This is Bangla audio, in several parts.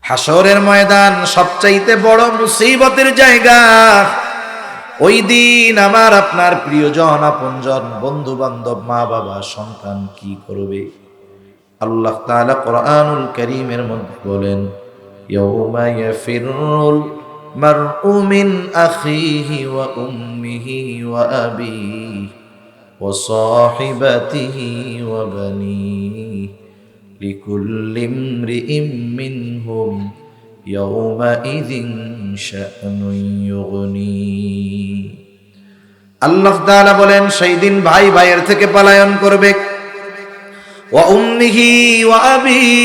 হাসরের ময়দান সবচাইতে বড় মুসিবতের জায়গা। ওই দিন আমার আপনার প্রিয়জন, আপনজন, বন্ধু বান্ধব, মা বাবা, সন্তান কি করবে? আল্লাহ তাআলা কোরআনুল কারীমের মধ্যে বলেন, ইয়াউমা ইয়াফিরুল মারউ মিন আখিহি ওয়া উম্মিহি ওয়া আবিহি ওয়া সাহিবাতিহি ওয়া বানিহি লিকুল্লি ইমরিইম মিনহুম ইয়াউমাইযিন শা'নুন ইউগনি। আল্লাহ তাআলা বলেন, সেই দিন ভাই ভাইয়ের থেকে পলায়ন করবে। ওয়া উম্মিহি ওয়া আবিহি,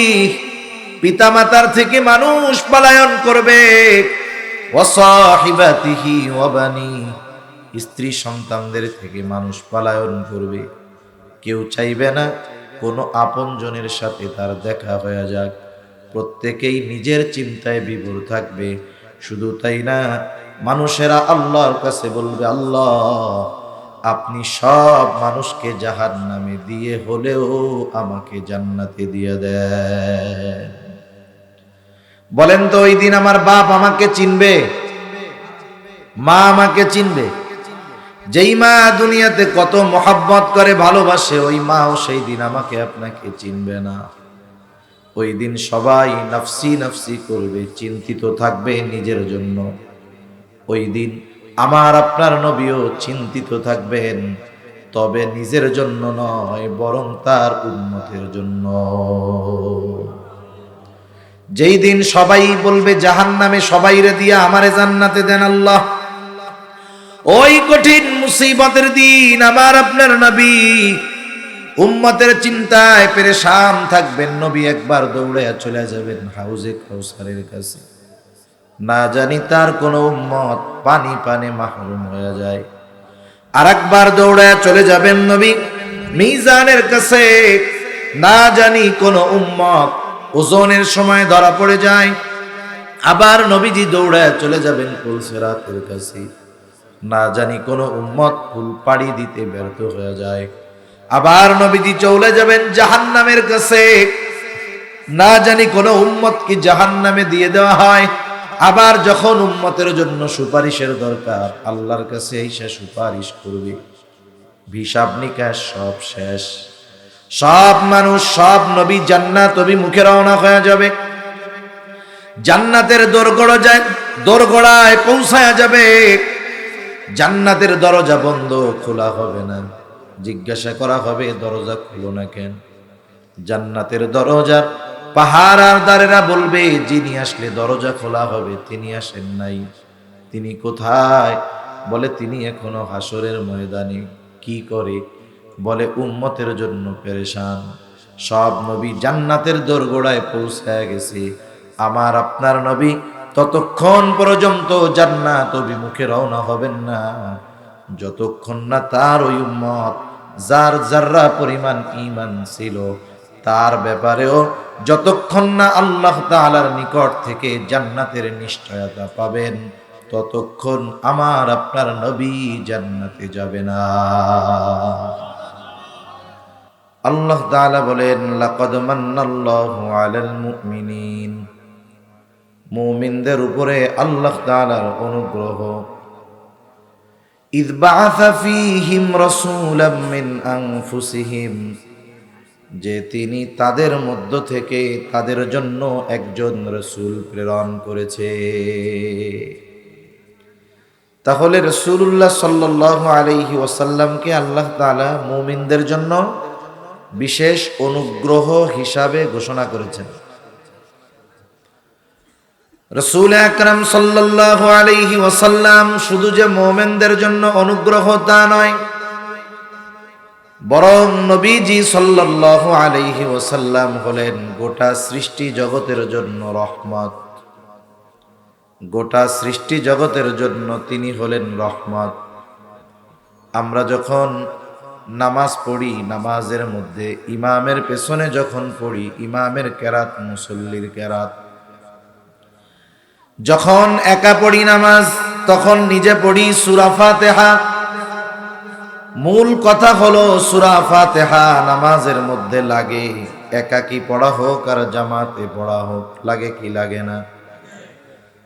পিতামাতার থেকে মানুষ পলায়ন করবে। ওয়া সাহিবাতিহি ওয়া বানিহি, স্ত্রী সন্তানদের থেকে মানুষ পলায়ন করবে। কেউ চাইবে না কোনো আপনজনের সাথে তার দেখা হয়ে যাক, প্রত্যেকেই নিজের চিন্তায় বিভোর থাকবে। শুধু তাই না, মানুষেরা আল্লাহর কাছে বলবে, আল্লাহ আপনি সব মানুষকে জাহান্নামে দিয়ে হলেও আমাকে জান্নাতে দিয়ে দেন। বলেন তো, ওই দিন আমার বাপ আমাকে চিনবে? মা আমাকে চিনবে? যেই মা দুনিয়াতে কত মহব্বত করে, ভালোবাসে, ওই মাও সেই দিন আমাকে আপনাকে চিনবে না। ওই দিন সবাই নফসি নফসি করবে, চিন্তিত থাকবে নিজের জন্য। ওই দিন আমার আপনার নবীও চিন্তিত থাকবেন, তবে নিজের জন্য নয়, বরং তার উম্মতের জন্য। যেই দিন সবাই বলবে জাহান্নামে সবাইরে দিয়া আমারে জান্নাতে দেন আল্লাহ, ওই কঠিন মুসিবতের দিন আমার আপনার নবী উম্মতের চিন্তায় পেরেশান থাকবেন। নবী একবার দৌড়ে চলে যাবেন হাউজে কাউসারের কাছে, না জানি তার কোন উম্মত পানি পানে মাহরুম হয়ে যায়। আর একবার দৌড়ে চলে যাবেন নবী মিজানের কাছে, না জানি কোন উম্মত ওজনের সময় ধরা পড়ে যায়। আবার নবীজি দৌড়ে চলে যাবেন পুলসিরাতের কাছে, না জানি কোন উম্মত ফুল পাড়ি দিতে ব্যর্থ হয়ে যায়। আবার নবীজি চলে যাবেন জাহান্নামের কাছে, না জানি কোন উম্মত কি জাহান্নামে দিয়ে দেওয়া হয়। আবার যখন উম্মতের জন্য সুপারিশের দরকার, আল্লাহর কাছে এসে সুপারিশ করবে। হিসাব নিকাশ সব শেষ, সব মানুষ, সব নবী জান্নাত অভিমুখে রওনা হয়ে যাবে। জান্নাতের দোরগোড়ায় পৌঁছায়া যাবে। জান্নাতের দরজা বন্ধ, খোলা হবে না। জিজ্ঞাসা করা হবে, দরজা খুলো না কেন? জান্নাতের দরজার পাহারাদারেরা বলবে, যিনি আসলে দরজা খোলা হবে তিনি আসেন নাই। তিনি কোথায়? বলে তিনি এখনো হাসরের ময়দানে। কি করে? বলে উম্মতের জন্য পেরেশান। সব নবী জান্নাতের দোরগোড়ায় পৌঁছায় গেছে, আমার আপনার নবী ততক্ষণ পর্যন্ত জান্নাত অভিমুখে রওনা হবেন না, যতক্ষণ না তার ওই উম্মত যার যাররা পরিমাণ ঈমান ছিল তার ব্যাপারেও যতক্ষণ না আল্লাহ তাআলার নিকট থেকে জান্নাতের নিশ্চয়তা পাবেন, ততক্ষণ আমার আপনার নবী জান্নাতে যাবে না। আল্লাহ তাআলা বলেন, লাকাদ মান্নাল্লাহু আলাল মুমিনিন, মুমিনদের উপরে আল্লাহ তাআলার অনুগ্রহ। ইয বাআসা ফীহিম রাসূলাম মিন আনফুসিহিম, যে তিনি তাদের মধ্য থেকে তাদের জন্য একজন রাসূল প্রেরণ করেছে। তাহলে রাসূলুল্লাহ সাল্লাল্লাহু আলাইহি ওয়াসাল্লামকে আল্লাহ তাআলা মুমিনদের জন্য বিশেষ অনুগ্রহ হিসাবে ঘোষণা করেছেন। রাসূল আকরাম সাল্লাল্লাহু আলাইহি ওয়াসাল্লাম শুধু যে মুমিনদের জন্য অনুগ্রহ তা নয়, বরং নবীজি সাল্লাল্লাহু আলাইহি ওয়াসাল্লাম হলেন গোটা সৃষ্টি জগতের জন্য রহমত। গোটা সৃষ্টি জগতের জন্য তিনি হলেন রহমত। আমরা যখন নামাজ পড়ি, নামাজের মধ্যে ইমামের পেছনে যখন পড়ি, ইমামের কেরাত, মুসল্লির কেরাত, যখন একা পড়ি নামাজ, তখন নিজে পড়ি সূরা ফাতিহা, মূল কথা হলো সূরা ফাতিহা নামাজের মধ্যে লাগে, একাকি পড়া হোক আর জামাতে পড়া হোক, লাগে কি লাগে না?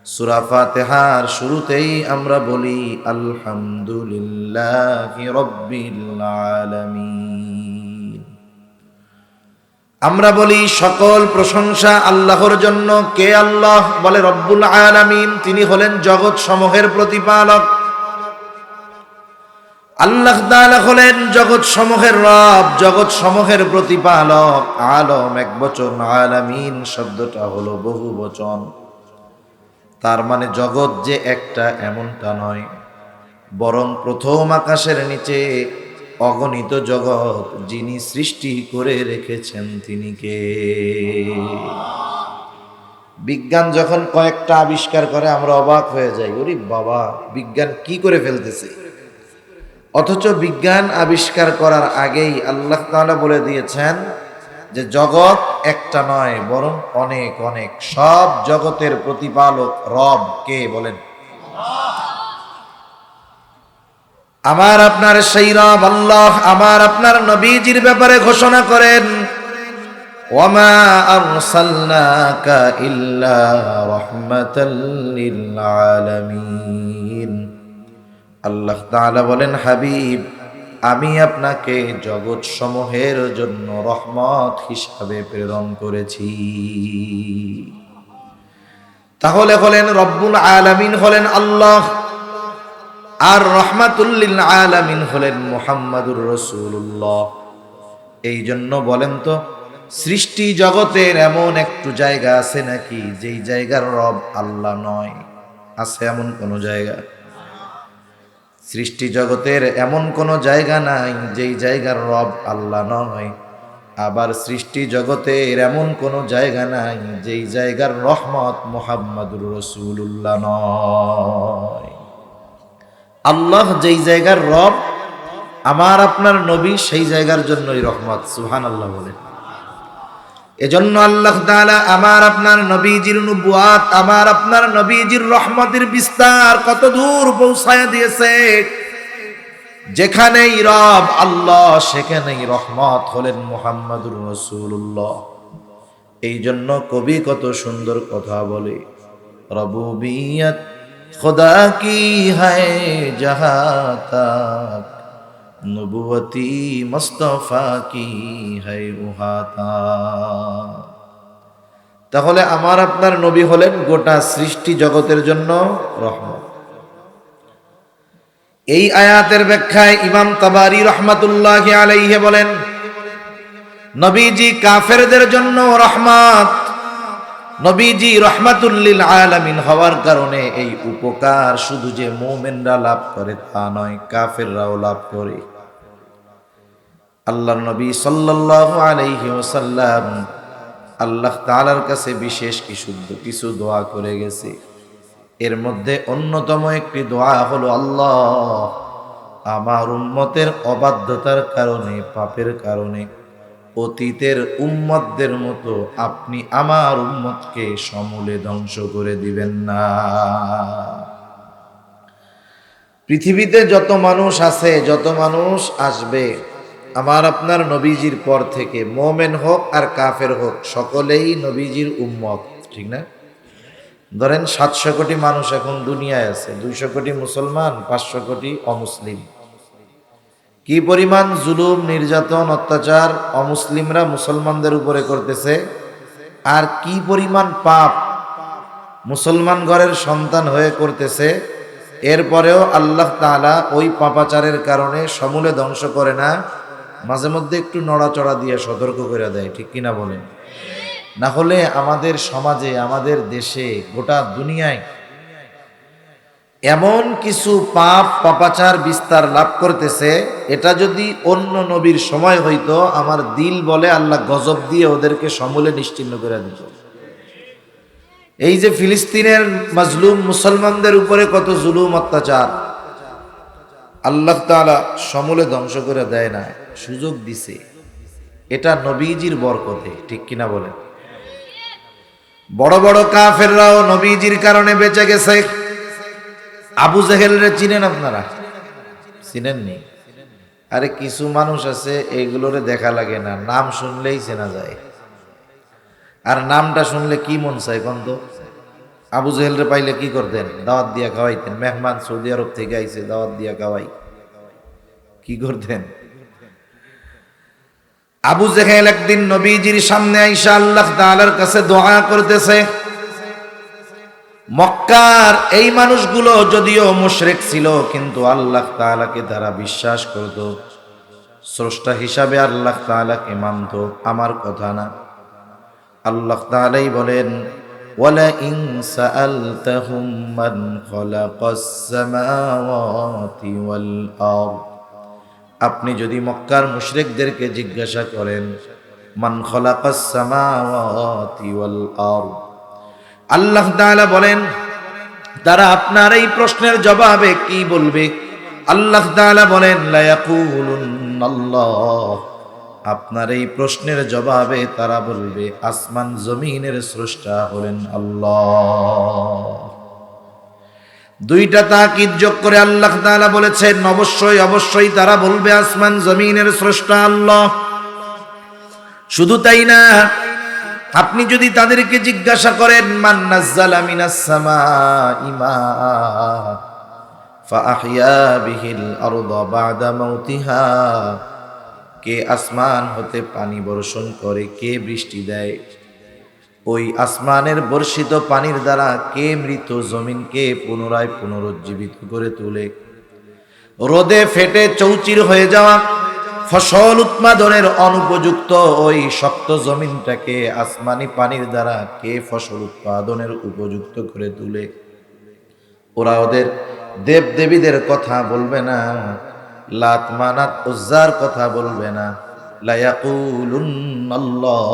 সূরা ফাতিহার শুরুতেই আমরা বলি আলহামদুলিল্লাহি রাব্বিল আলামিন। আমরা বলি সকল প্রশংসা আল্লাহর জন্য। কে আল্লাহ? বলে রব্বুল আলামিন, তিনি হলেন জগৎ সমূহের প্রতিপালক। আল্লাহ তাআলা হলেন জগৎ সমূহের রব, জগৎ সমূহের প্রতিপালক। আলম এক বচন, আলামিন শব্দটা হলো বহু বচন। তার মানে জগৎ যে একটা এমনটা নয়, বরং প্রথম আকাশের নিচে অগণিত জগৎ যিনি সৃষ্টি করে রেখেছেন তিনি কে? বিজ্ঞান যখন কয়েকটা আবিষ্কার করে আমরা অবাক হয়ে যাই, ওরে বাবা, বিজ্ঞান কি করে ফেলতেছে। অথচ বিজ্ঞান আবিষ্কার করার আগেই আল্লাহ তাআলা বলে দিয়েছেন যে জগৎ একটা নয়, বরং অনেক অনেক। সব জগতের প্রতিপালক রব কে বলেন? আমার আপনার সেই রব আল্লাহ আমার আপনার নবীজির ব্যাপারে ঘোষণা করেন, ওয়ামা আরসালনাকা ইল্লা রাহমাতাল লিল আলামিন। আল্লাহ তাআলা বলেন, হাবিব, আমি আপনাকে জগৎ সমূহের জন্য রহমত হিসাবে প্রেরণ করেছি। তাহলে হলেন রব্বুল আলামিন হলেন আল্লাহ, আর রহমাতুল লিল আলামিন হলেন মুহাম্মাদুর রাসূলুল্লাহ। এই জন্য বলেন তো, সৃষ্টি জগতের এমন একটু জায়গা আছে নাকি যেই জায়গার রব আল্লাহ নয়? আছে এমন কোন জায়গা? সৃষ্টি জগতের এমন কোন জায়গা নাই যেই জায়গার রব আল্লাহ নয়। আবার সৃষ্টি জগতের এমন কোন জায়গা নাই যেই জায়গার রহমত মুহাম্মাদুর রাসূলুল্লাহ নয়। আল্লাহ যেই জায়গার রব, আমার আপনার নবী সেই জায়গার জন্যই রহমত। সুবহানাল্লাহ বলেন। এজন্য আল্লাহ তাআলা আমার আপনার নবীজির নবুয়াত, আমার আপনার নবীজির রহমতের বিস্তার কত দূর পৌঁছায়া দিয়েছে। যেখানেই রব আল্লাহ, সেখানেই রহমত হলেন মুহাম্মাদুর রাসূলুল্লাহ। এই জন্য কবি কত সুন্দর কথা বলে, রবুবিয়ত খুদা কি হ্যায় জাহাঁ তক, নবুয়তি মুস্তাফা কি হ্যায় উহা তক। তাহলে আমার আপনার নবী হলেন গোটা সৃষ্টি জগতের জন্য রহমত। এই আয়াতের ব্যাখ্যায় ইমাম তাবারি রাহমাতুল্লাহি আলাইহি বলেন, নবীজি কাফেরদের জন্য রহমত। নবীজি রহমাতুল লিল আলামিন হওয়ার কারণে এই উপকার শুধু যে মুমিনরা লাভ করে তা নয়, কাফেররাও লাভ করে। আল্লাহর নবী সাল্লাল্লাহু আলাইহি ওয়াসাল্লাম আল্লাহ তাআলার কাছে বিশেষ কিছু দোয়া করে গেছে। এর মধ্যে অন্যতম একটি দোয়া হলো, আল্লাহ, আমার উম্মতের অবাধ্যতার কারণে, পাপের কারণে অতীতের উম্মতদের মতো আপনি আমার উম্মতকে সমূলে ধ্বংস করে দিবেন না। পৃথিবীতে যত মানুষ আছে, যত মানুষ আসবে, আমার আপনার নবীজির পর থেকে মোমেন হোক আর কাফের হোক, সকলেই নবীজির উম্মত, ঠিক না? ধরেন 700 কোটি মানুষ এখন দুনিয়ায় আছে, 200 কোটি মুসলমান, 500 কোটি অমুসলিম। কি পরিমাণ জুলুম, নির্যাতন, অত্যাচার অমুসলিমরা মুসলমানদের উপরে করতেছে, আর কি পরিমাণ পাপ মুসলমান ঘরের সন্তান হয়ে করতেছে। এরপরেও আল্লাহ তাআলা ওই পাপাচারের কারণে সমূলে ধ্বংস করে না, মাঝে মধ্যে একটু নড়াচড়া দিয়ে সতর্ক করে দেয়, ঠিক কিনা বলেন? না হলে আমাদের সমাজে, আমাদের দেশে, গোটা দুনিয়ায় এমন কিছু পাপাচার বিস্তার লাভ করতেছে, এটা যদি অন্য নবীর সময় হইতো, আমার দিল বলে আল্লাহ গজব দিয়ে ওদেরকে সমূলে নিশ্চিহ্ন করে দিত। এই যে ফিলিস্তিনের মাজলুম মুসলমানদের উপরে কত জুলুম, অত্যাচার, আল্লাহ তাআলা সমূলে ধ্বংস করে দেয় না, সুযোগ দিছে। এটা নবীজির বরকতে, ঠিক কিনা বলেন? বড় বড় কাফেররাও নবীজির কারণে বেঁচে গেছে। আবু জেহেল রে চিনেন আপনারা? চিনেননি? আরে কিছু মানুষ আছে এইগুলোরে দেখা লাগে না, নাম শুনলেই চেনা যায়। আর নামটা শুনলে কি মন চায় কোন তো? আবু জেহেলরে পাইলে কি করতেন? দাওয়াত দিয়া খাওয়াইতেন। মেহমান সৌদি আরব থেকে আইছে, দাওয়াত দিয়া খাওয়াই, কি করতেন? আবু জেহেল একদিন নবীজির সামনে আইসা আল্লাহ তাআলার কাছে দোয়া করতেছে। মক্কার এই মানুষগুলো যদিও মুশরিক ছিল, কিন্তু আল্লাহ তাআলাকে তারা বিশ্বাস করত, স্রষ্টা হিসাবে আল্লাহ তাআলাকে মানত, আমার কথা না। আল্লাহ তাআলাই বলেন, ওয়ালা ইন সাআলতাহুম মান খালাকাস সামাওয়াতি ওয়াল আরদ, আপনি যদি মক্কার মুশরিকদেরকে জিজ্ঞাসা করেন, মান খালাকাস সামাওয়াতি ওয়াল আরদ, আল্লাহ তাআলা বলেন তারা আপনার এই প্রশ্নের জবাবে কি বলবে? আল্লাহ তাআলা বলেন লা ইয়াকুলুনাল্লাহ, আপনার এই প্রশ্নের জবাবে তারা বলবে আসমান জমিনের স্রষ্টা হলেন আল্লাহ। দুইটা তাকিদ যোগ করে আল্লাহ তাআলা বলেছেন অবশ্যই অবশ্যই তারা বলবে আসমান জমিনের স্রষ্টা আল্লাহ। শুধু তাই না, আপনি যদি তাদেরকে জিজ্ঞাসা করেন মান নাযালা মিনাস সামাই মাআ ফাআহইয়া বিহিল আরদা বা'দা মাউতিহা, কে আসমান হতে পানি বর্ষণ করে, কে বৃষ্টি দেয়, ওই আসমানের বর্ষিত পানির দ্বারা কে মৃত জমিনকে পুনরায় পুনরুজ্জীবিত করে তোলে, রোদে ফেটে চৌচির হয়ে যাওয়া ফসল উৎপাদনের অনুপযুক্ত ওই শক্ত জমিনটাকে আসমানি পানির দ্বারা কে ফসল উৎপাদনের উপযুক্ত করে তুলে। ওরা ওদের দেব দেবীদের কথা বলবে না, লাত মানাত উজ্জার কথা বলবে না, লা ইয়াকুলুনাল্লাহ,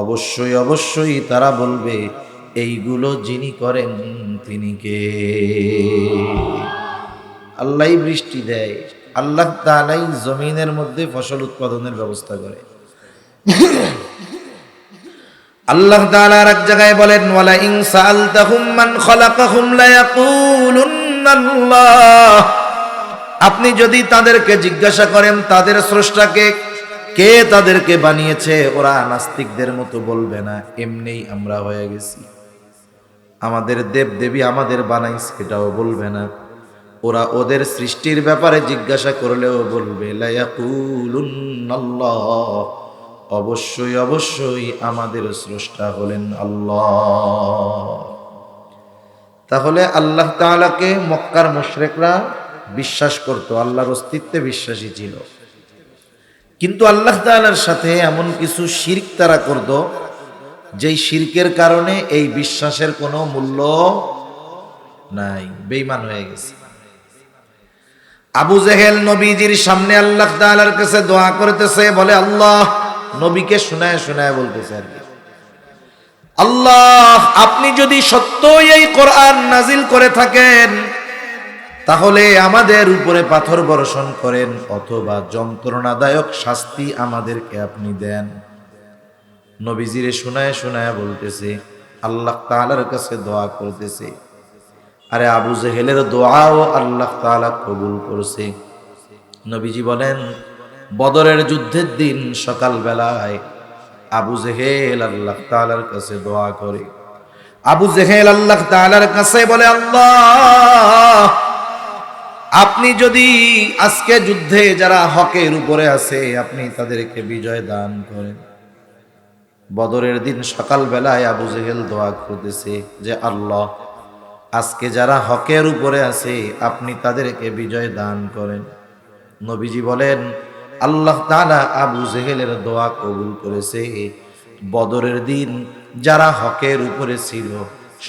অবশ্যই অবশ্যই তারা বলবে এইগুলো যিনি করেন তিনি কে? আল্লাহই বৃষ্টি দেয়, আল্লাহ তাআলাই জমিনের মধ্যে ফসল উৎপাদনের ব্যবস্থা করে। আল্লাহ তাআলা আর এক জায়গায় বলেন ওয়ালা ইন সাআলতাহুম মান খালাকাহুম লা ইয়াকুলুনাল্লাহ, আপনি যদি তাদেরকে জিজ্ঞাসা করেন তাদের স্রষ্টাকে, কে তাদেরকে বানিয়েছে, ওরা নাস্তিকদের মতো বলবে না এমনিই আমরা হয়ে গেছি, আমাদের দেব দেবী আমাদের বানাইছে, এটাও বলবে না। ওরা ওদের সৃষ্টির ব্যাপারে জিজ্ঞাসা করলেও বলবে লা ইয়াকুলুনাল্লাহ, অবশ্যই অবশ্যই আমাদের স্রষ্টা হলেন আল্লাহ। তাহলে আল্লাহ তাআলাকে মক্কার মুশরিকরা বিশ্বাস করত, আল্লাহর অস্তিত্বে বিশ্বাসী ছিল, কিন্তু আল্লাহ তাআলার সাথে এমন কিছু শিরক তারা করত যেই শিরকের কারণে এই বিশ্বাসের কোনো মূল্য নাই, বেঈমান হয়ে গেছে। আবু জেহেল নবীজির সামনে আল্লাহ তাআলার কাছে দোয়া করতেছে, বলে আল্লাহ, নবীকে শোনায় শোনায় বলতেছে আর কি, আল্লাহ আপনি যদি সত্যই এই কোরআন নাজিল করে থাকেন তাহলে আমাদের উপরে পাথর বর্ষণ করেন, অথবা যন্ত্রণাদায়ক শাস্তি আমাদেরকে আপনি দেন। নবীজিরে শোনায় শোনায় বলতেছে, আল্লাহ তাআলার কাছে দোয়া করতেছে। আরে আবু জেহেলের দোয়াও আল্লাহ তাআলা কবুল করছে। নবীজি বলেন বদরের যুদ্ধের দিন সকাল বেলায় আবু জেহেল আল্লাহ তাআলার কাছে দোয়া করে। আবু জেহেল আল্লাহ তাআলার কাছে বলে, আল্লাহ আপনি যদি আজকে যুদ্ধে যারা হকের উপরে আছে আপনি তাদেরকে বিজয় দান করেন। বদরের দিন সকাল বেলায় আবু জেহেল দোয়া করতেছে যে আল্লাহ আজকে যারা হকের উপরে আছে আপনি তাদেরকে বিজয় দান করেন। নবীজি বলেন আল্লাহ তাআলা আবু জেহেলের দোয়া কবুল করেছে। বদরের দিন যারা হকের উপরে ছিল,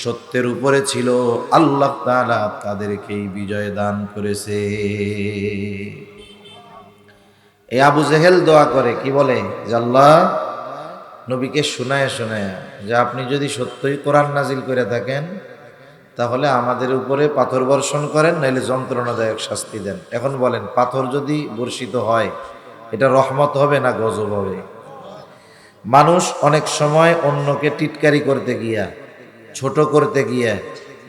সত্যের উপরে ছিল, আল্লাহ তাআলা তাদেরকেই বিজয় দান করেছে। এই আবু জেহেল দোয়া করে কি বলে যে আল্লাহ নবীকে শোনায় শোনায় যে আপনি যদি সত্যই কোরআন নাজিল করে থাকেন তাহলে আমাদের উপরে পাথর বর্ষণ করেন, নাইলে যন্ত্রণাদায়ক শাস্তি দেন। এখন বলেন পাথর যদি বর্ষিত হয় এটা রহমত হবে না গজব হবে? মানুষ অনেক সময় অন্যকে টিটকারি করতে গিয়া, ছোট করতে গিয়া,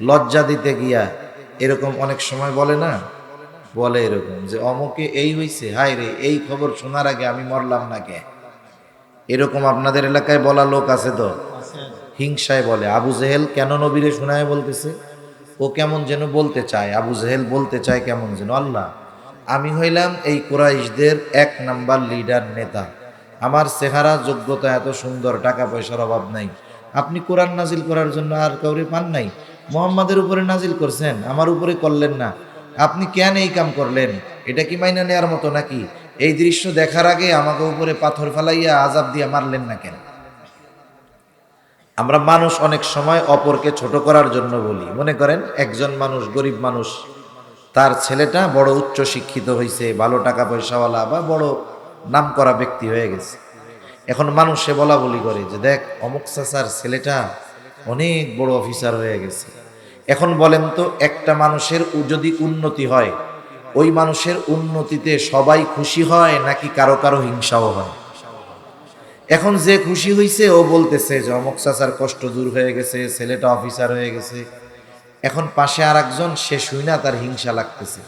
লজ্জা দিতে গিয়া এরকম অনেক সময় বলে না, বলে এরকম যে অমুকে এই হইছে, হায় রে এই খবর শোনার আগে আমি মরলাম না কে। এরকম আপনাদের এলাকায় বলা লোক আছে তো, হিংসায় বলে। আবু জেহেল কেন নবীরে শোনায় বলতেছে? ও কেমন যেন বলতে চায়, আবু জেহেল বলতে চায় কেমন যেন, আল্লাহ আমি হইলাম এই কুরাইশদের 1 নাম্বার লিডার নেতা, আমার চেহারা যোগ্যতা এত সুন্দর, টাকা পয়সার অভাব নাই, আপনি কোরআন নাজিল করার জন্য আর কাউরে পান নাই, মুহাম্মাদের উপরে নাজিল করছেন, আমার উপরে করলেন না, আপনি কেন এই কাম করলেন? এটা কি মাইনা নেওয়ার মতো নাকি? এই দৃশ্য দেখার আগে আমাকে উপরে পাথর ফালাইয়া আযাব দিয়ে মারলেন না কেন? আমরা মানুষ অনেক সময় অপরকে ছোট করার জন্য বলি। মনে করেন একজন মানুষ, গরিব মানুষ, তার ছেলেটা বড় উচ্চ শিক্ষিত হয়েছে, ভালো টাকা পয়সাওয়ালা বা বড় নামকরা ব্যক্তি হয়ে গেছে। এখন মানুষে বলা বলি করে যে দেখ অমুক চাচার ছেলেটা অনেক বড় অফিসার হয়ে গেছে। এখন বলেন তো, একটা মানুষের যদি উন্নতি হয়, ওই মানুষের উন্নতিতে সবাই খুশি হয় নাকি কারো কারো হিংসাও হয়? এখন যে খুশি হইছে ও বলতেছে যে অমুক চাচার কষ্ট দূর হয়ে গেছে, ছেলেটা অফিসার হয়ে গেছে। এখন পাশে আর একজন, সে শুই না, তার হিংসা লাগতেছে।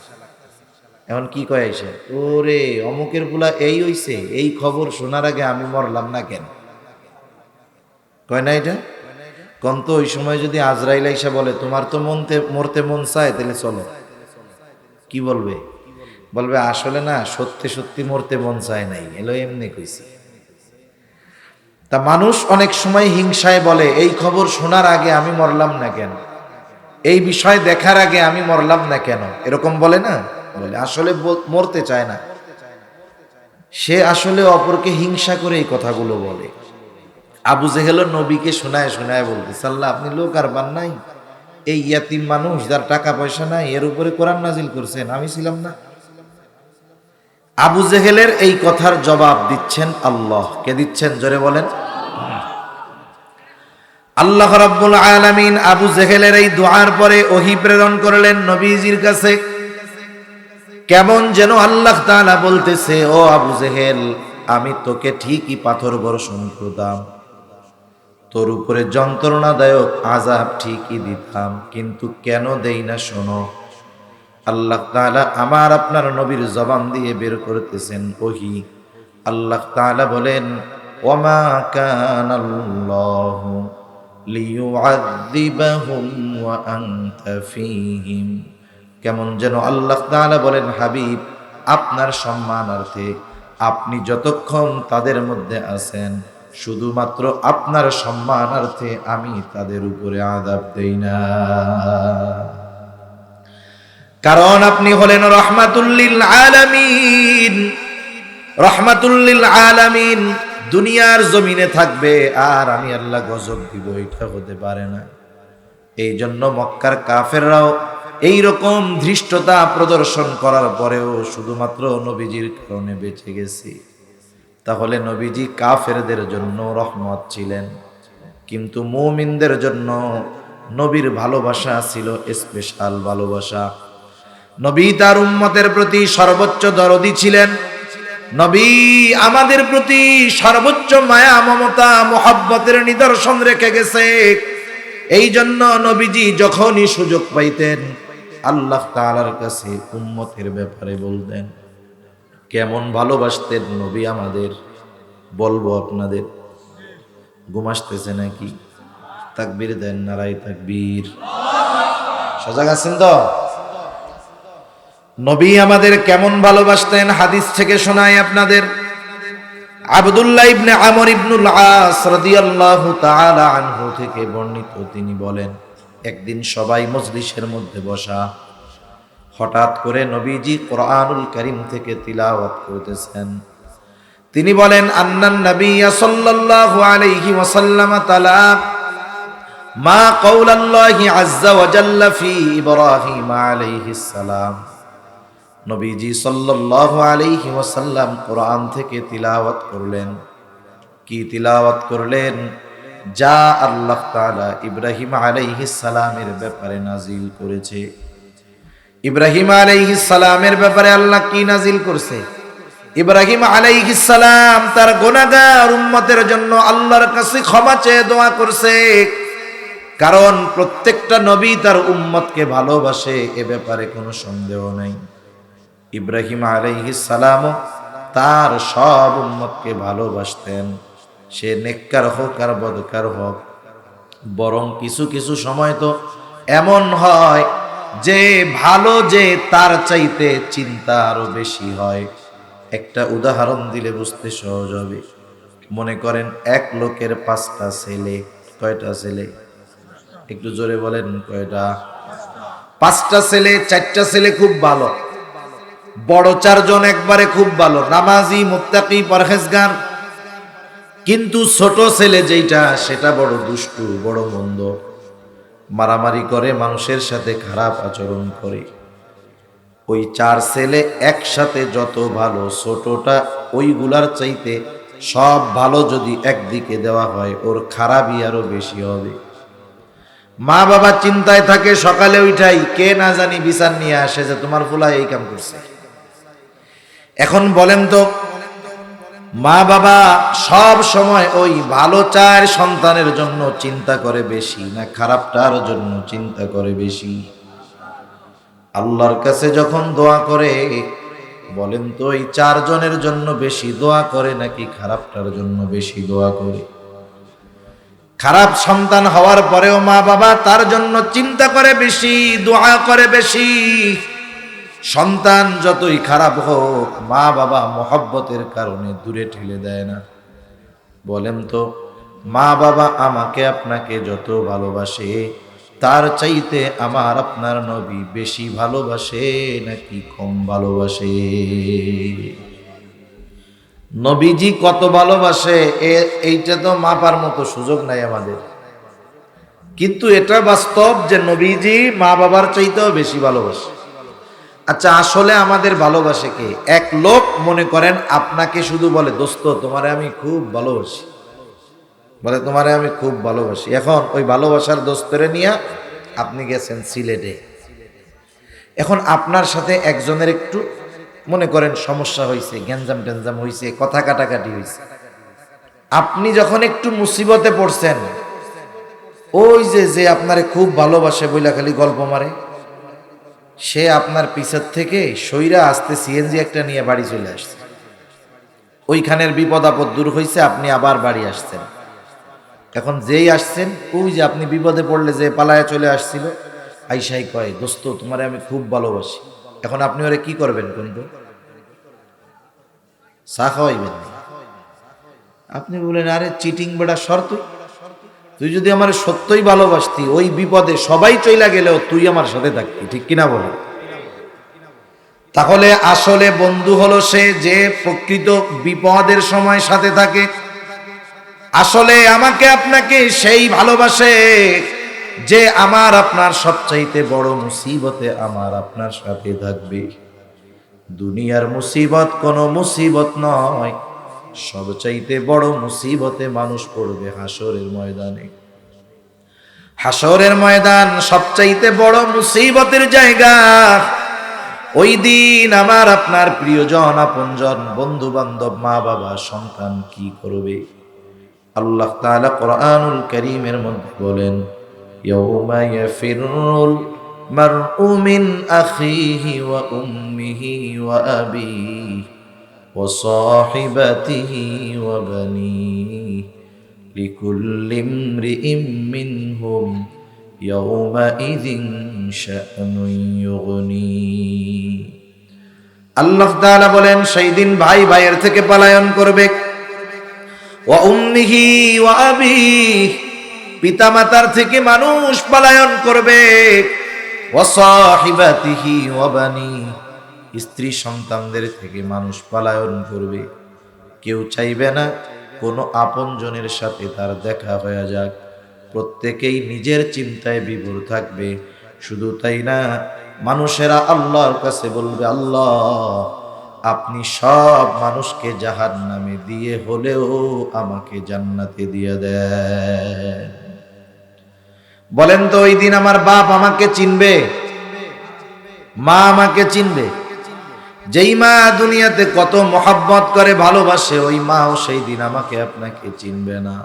এখন কি কয় এসে, ওরে অমুকের পোলা এই হইছে, এই খবর শোনার আগে আমি মরলাম না কেন? কয় না এটা? কোন তো ওই সময় যদি আজরাইল আইসা বলে তোমার তো মরতে মন চায়, তাহলে চলো, কি বলবে? বলবে আসলে না, সত্যি সত্যি মরতে মন চায় নাই, এলো এমনি কইছি। তা মানুষ অনেক সময় হিংসায় বলে এই খবর শোনার আগে আমি মরলাম না কেন, এই বিষয় দেখার আগে আমি মরলাম না কেন, এরকম বলে না? বলে আসলে মরতে চায় না, সে আসলে অপরকে হিংসা করে এই কথাগুলো বলে। আবু জেহেল নবীকে শোনায় শোনায় বলতেছে, আল্লাহ আপনি লোক আর বান নাই, এই ইয়াতিম মানুষ যার টাকা পয়সা নাই, এর উপরে কোরআন নাজিল করছেন, আমি ছিলাম না? আবু জেহেলের এই কথার জবাব দিচ্ছেন আল্লাহ। কে দিচ্ছেন? জোরে বলেন। আল্লাহ রাব্বুল আলামিন আবু জেহেলের এই দুআর পরে ওহী প্রেরণ করলেন নবীজির কাছে। কেমন যেন আল্লাহ তাআলা বলতেছে, ও আবু জেহেল, আমি তোকে ঠিকই পাথর বর্ষণ করতাম, তোর উপরে যন্ত্রণাদায়ক আযাব ঠিকই দিতাম, কিন্তু কেন দেই না শোনো। আল্লাহ তাআলা আমার আপনার নবীর জবান দিয়ে বের করতেছেন ওহী। আল্লাহ তাআলা বলেন, ওয়ামা কানাল্লাহু লিয়ুআযযিবাহুম ওয়া আনতা ফীহিম। কেমন যেন আল্লাহ তাআলা বলেন, হাবিব আপনার সম্মানার্থে আপনি যতক্ষণ তাদের মধ্যে আছেন, শুধুমাত্র আপনার সম্মানার্থে আমি তাদের উপরে আযাব দেই না, কারণ আপনি হলেন রাহমাতুল লিল আলামিন। রাহমাতুল লিল আলামিন দুনিয়ার জমিনে থাকবে আর আমি আল্লাহ গজব দিব, এটা হতে পারে না। এই জন্য মক্কার কাফেররাও এই রকম ধৃষ্টতা প্রদর্শন করার পরেও শুধুমাত্র নবীজির কারণে বেঁচে গেছি। তাহলে নবীজি কাফেরদের জন্য রহমত ছিলেন, কিন্তু মুমিনদের জন্য নবীর ভালোবাসা ছিল স্পেশাল ভালোবাসা। নবী তার উম্মতের প্রতি সর্বোচ্চ দরদি ছিলেন। নবী আমাদের প্রতি সর্বোচ্চ মায়া মমতা মোহাব্বতের নিদর্শন রেখে গেছে। এই জন্য নবীজি যখনই সুযোগ পাইতেন আল্লাহ তাআলার কাছে উম্মতের ব্যাপারে বলতেন। কেমন ভালোবাসতেন নবী আমাদের, বলবো আপনাদের? ঘুম আসতেছে নাকি? তাকবীর দেন, নারায়ে তাকবীর। সজাগ আছেন তো? নবী আমাদের কেমন ভালোবাসতেন হাদিস থেকে শোনাই আপনাদের। আব্দুল্লাহ ইবনে আমর ইবনুল আস রাদিয়াল্লাহু তাআলা আনহু থেকে বর্ণিত, তিনি বলেন, একদিন সবাই মজলিসের মধ্যে বসা, হঠাৎ করে নবীজি কোরআনুল কারীম থেকে তিলাওয়াত করতেছেন। তিনি বলেন, আন্নান নাবিয়্যা সাল্লাল্লাহু আলাইহি ওয়াসাল্লাম তালা মা কাওলাল্লাহি আযজা ওয়া জাল্লা ফি ইব্রাহিম আলাইহিস সালাম। নবীজি সাল্লাল্লাহু আলাইহি ওয়াসাল্লাম কোরআন থেকে তিলাওয়াত করলেন। কি তিলাওয়াত করলেন? যা আল্লাহ তাআলা ইব্রাহিম আলাইহিস সালামের ব্যাপারে নাজিল করেছে। ইব্রাহিম আলাইহিস সালামের ব্যাপারে আল্লাহ কি নাজিল করছে? ইব্রাহিম আলাইহিস সালাম তার গুনাহগার উম্মতের জন্য আল্লাহর কাছে ক্ষমা চেয়ে দোয়া করছে, কারণ প্রত্যেকটা নবী তার উম্মতকে ভালোবাসে, এ ব্যাপারে কোনো সন্দেহ নাই। ইব্রাহিম আলাইহিস সালাম তার সব উম্মতকে ভালোবাসতেন, সে নেককার হোক আর বদকার হোক। বরং কিছু কিছু সময় তো এমন হয় যে ভালো যে তার চাইতে চিন্তা আরো বেশি হয়। একটা উদাহরণ দিলে বুঝতে সহজ হবে। মনে করেন এক লোকের 5টা ছেলে। কয়টা ছেলে? একটু জোরে বলেন কয়টা? 5টা ছেলে, 4টা ছেলে খুব ভালো, বড় 4জন একবারে খুব ভালো, নামাজি, মুত্তাকি, পরহেজগার। কিন্তু ছোট ছেলে যেটা, সেটা বড় দুষ্টু, বড় মন্দ, মারামারি করে, মানুষের সাথে খারাপ আচরণ করে। ওই 4 ছেলে একসাথে যত ভালো, ছোটটা ওইগুলার চাইতে সব ভালো যদি একদিকে দেওয়া হয়, ওর খারাপই আরো বেশি হবে। মা বাবা চিন্তায় থাকে, সকালে উঠাই কে না জানি বিচার নিয়ে আসে যে তোমার ফুলা এই কাম করছে। এখন বলেন তো, মা বাবা সব সময় ওই ভালো চায় সন্তানের জন্য চিন্তা করে বেশি, না খারাপটার জন্য চিন্তা করে বেশি? আল্লাহর কাছে যখন দোয়া করে, বলেন তো এই 4 জনের জন্য বেশি দোয়া করে নাকি খারাপটার জন্য বেশি দোয়া করে? খারাপ সন্তান হওয়ার পরেও মা বাবা তার জন্য চিন্তা করে বেশি, দোয়া করে বেশি। সন্তান যতই খারাপ হোক, মা বাবা মহব্বতের কারণে দূরে ঠেলে দেয় না। বলেন তো, মা বাবা আমাকে আপনাকে যত ভালোবাসে, তার চাইতে আমার আপনার নবী বেশি ভালোবাসে নাকি কম ভালোবাসে? নবীজি কত ভালোবাসে এইটা তো মাপার মতো সুযোগ নাই আমাদের। কিন্তু এটা বাস্তব যে নবীজি মা বাবার চাইতেও বেশি ভালোবাসে। আচ্ছা, আসলে আমাদের ভালোবাসে কে? এক লোক মনে করেন আপনাকে শুধু বলে, দোস্ত তোমারে আমি খুব ভালোবাসি, বলে তোমারে আমি খুব ভালোবাসি। এখন ওই ভালোবাসার দোস্তরে নিয়ে আপনি গেছেন সিলেটে। এখন আপনার সাথে একজনের একটু মনে করেন সমস্যা হয়েছে, গ্যাঞ্জাম ট্যাঞ্জাম হয়েছে, কথা কাটাকাটি হয়েছে। আপনি যখন একটু মুসিবতে পড়ছেন, ওই যে আপনারে খুব ভালোবাসে বইলা খালি গল্প মারে, সে আপনার পিছের থেকে সইরা আসতে সিএনজি একটা নিয়ে বাড়ি চলে আসছে। ওইখানের বিপদ আপদ দূর হয়েছে, আপনি আবার বাড়ি আসছেন। এখন যেই আসছেন, ওই যে আপনি বিপদে পড়লে যে পালায়া চলে আসছিল, আইসাই কয়, দোস্ত তোমারে আমি খুব ভালোবাসি। এখন আপনি ওরে কি করবেন? কিন্তু চা খাওয়াইবেন না। আপনি বলেন, আরে চিটিং বেড়া শর্ত, তুই যদি আমার সত্যই ভালোবাসতি, ওই বিপদে সবাই চইলা গেলেও তুই আমার সাথে থাকতি, ঠিক কিনা বলে? তাহলে আসলে বন্ধু হলো সে যে প্রকৃত বিপদের সময় সাথে থাকে। আসলে আমাকে আপনাকে সেই ভালোবাসে যে আমার আপনার সবচাইতে বড় মুসিবতে আমার আপনার সাথে থাকবে। দুনিয়ার মুসিবত কোনো মুসিবত নয়, সবচাইতে বড় মুসিবতে মানুষ পড়বে হাসরের ময়দানে। হাসরের ময়দান সবচাইতে বড় মুসিবতের জায়গা। ওই দিন আমার আপনার প্রিয়জন, আপনজন, বন্ধু বান্ধব, মা বাবা, সন্তান কি করবে? আল্লাহ তাআলা কোরআনুল কারীমের মধ্যে বলেন, ইয়াউমা ইয়াফিরুল মারউ মিন আখিহি ওয়া উম্মিহি ওয়া আবিহি ওয়া সাহিবাতিহি ওয়া বানিহি লিকুল্লি ইমরিইম মিনহুম ইয়াউমাইযিন শা'নুন ইউগনি। আল্লাহ তাআলা বলেন, সেই দিন ভাই ভাইয়ের থেকে পলায়ন করবে। ওয়া উম্মিহি ওয়া আবিহি, পিতা মাতার থেকে মানুষ পলায়ন করবে। ওয়া সাহিবাতিহি ওয়া বানিহি, স্ত্রী সন্তানদের থেকে মানুষ পলায়ন করবে। কেউ চাইবে না কোনো আপনজনের সাথে তার দেখা হয়ে যাক, প্রত্যেকেই নিজের চিন্তায় বিভোর থাকবে। শুধু তাই না, মানুষেরা আল্লাহর কাছে বলবে, আল্লাহ আপনি সব মানুষকে জাহান্নামে দিয়ে হলেও আমাকে জান্নাতে দিয়ে দেন। বলেন তো, ওই দিন আমার বাপ আমাকে চিনবে? মা আমাকে চিনবে? যেই মা দুনিয়াতে কত মহব্বত করে, ভালোবাসে, ওই মাও সেই দিন আমাকে আপনাকে চিনবে না।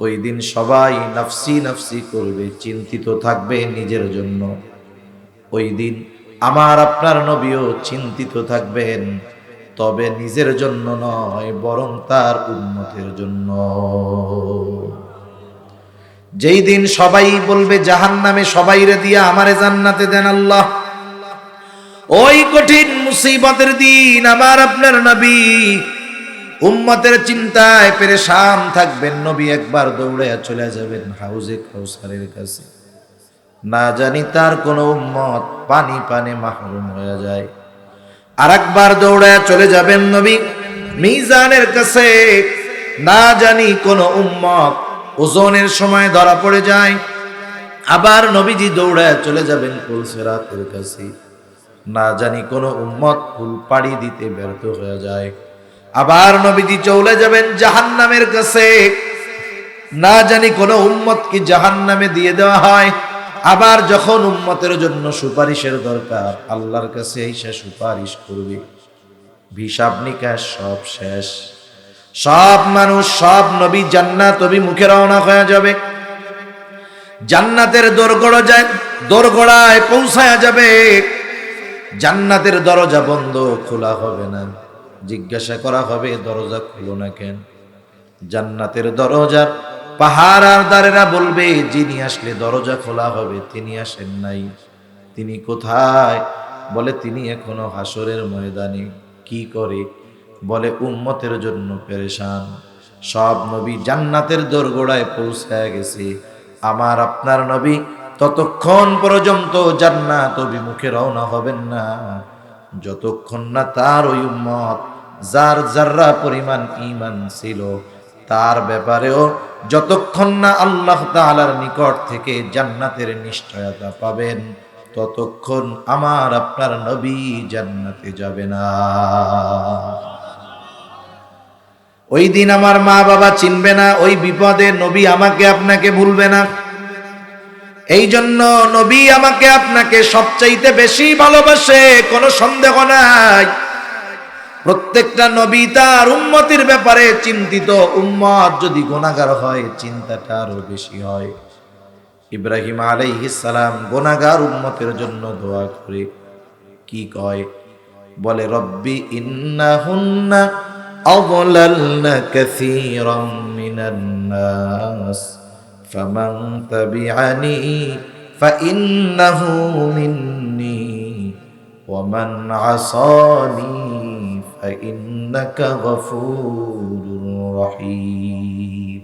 ওই দিন সবাই নাফসি নাফসি করবে, চিন্তিত থাকবে নিজের জন্য। ওই দিন আমার আপনার নবীও চিন্তিত থাকবেন, তবে নিজের জন্য নয়, বরং তার উম্মতের জন্য। যেই দিন সবাই বলবে জাহান্নামে, সবাইরে দিয়া আমারে জান্নাতে দেন আল্লাহ, ওই কঠিন মুসিবতের দিন আমার আপনার নবী উম্মতের চিন্তায় পেরেশান থাকবেন। নবী একবার দৌড়ে চলে যাবেন হাউজে কাউসারের কাছে, না জানি তার কোন উম্মত পানি পানে মাহরুম হয়ে যায়। আর একবার দৌড়ে চলে যাবেন নবী মিজানের কাছে, না জানি কোন উম্মত ওজনের সময় ধরা পড়ে যায়। আবার নবীজি দৌড়ে চলে যাবেন পুলসিরাতের কাছে, না জানি কোন উম্মত ফুল পাড়ি দিতে ব্যর্থ হয়ে যায়। আবার নবীজি চলে যাবেন জাহান্নামের কাছে, না জানি কোন উম্মত কি জাহান্নামে দিয়ে দেওয়া হয়। আবার যখন উম্মতের জন্য সুপারিশের দরকার, আল্লাহর কাছে এসে সুপারিশ করবে, হিসাব নিকাশ সব শেষ, সব মানুষ সব নবী জান্নাত অভিমুখে রওনা হয়ে যাবে। জান্নাতের দোরগোড়ায় পৌঁছায়া যাবে, জান্নাতের দরজা বন্ধ, খোলা হবে না। জিজ্ঞাসা করা হবে দরজা খুলো না কেন? জান্নাতের দরজার পাহারাদারেরা বলবে, যিনি আসলে দরজা খোলা হবে তিনি আসেন নাই। তিনি কোথায়? বলে তিনি এখনো হাসরের ময়দানে। কি করে? বলে উম্মতের জন্য পেরেশান। সব নবী জান্নাতের দোরগোড়ায় পৌঁছায় গেছে, আমার আপনার নবী ততক্ষণ পর্যন্ত জান্নাত অভিমুখে রওনা হবেন না, যতক্ষণ না তার ওই উম্মত যার যাররা পরিমাণ ঈমান ছিল তার ব্যাপারেও যতক্ষণ না আল্লাহ তাআলার নিকট থেকে জান্নাতের নিশ্চয়তা পাবেন, ততক্ষণ আমার আপনার নবী জান্নাতে যাবে না। ওই দিন আমার মা বাবা চিনবে না, ওই বিপদে নবী আমাকে আপনাকে ভুলবে না। এই জন্য নবী আমাকে আপনাকে সবচাইতে বেশি ভালোবাসে, কোনো সন্দেহ নাই। প্রত্যেকটা নবী তার উম্মতের ব্যাপারে চিন্তিত। উম্মত যদি গুনাহগার হয়, চিন্তাটা আরো বেশি হয়। ইব্রাহিম আলাইহিস সালাম গুনাহগার উম্মতের জন্য দোয়া করে কি কয়? বলে রব্বি ইন্নাহুন্না আযলালনা কাসীরাম মিনান নাস ফামান তাবিআনি ফাইন্নাহু মিন্নি ওয়ামান আসানি ফাইন্নাকা গফুরুর রহিম।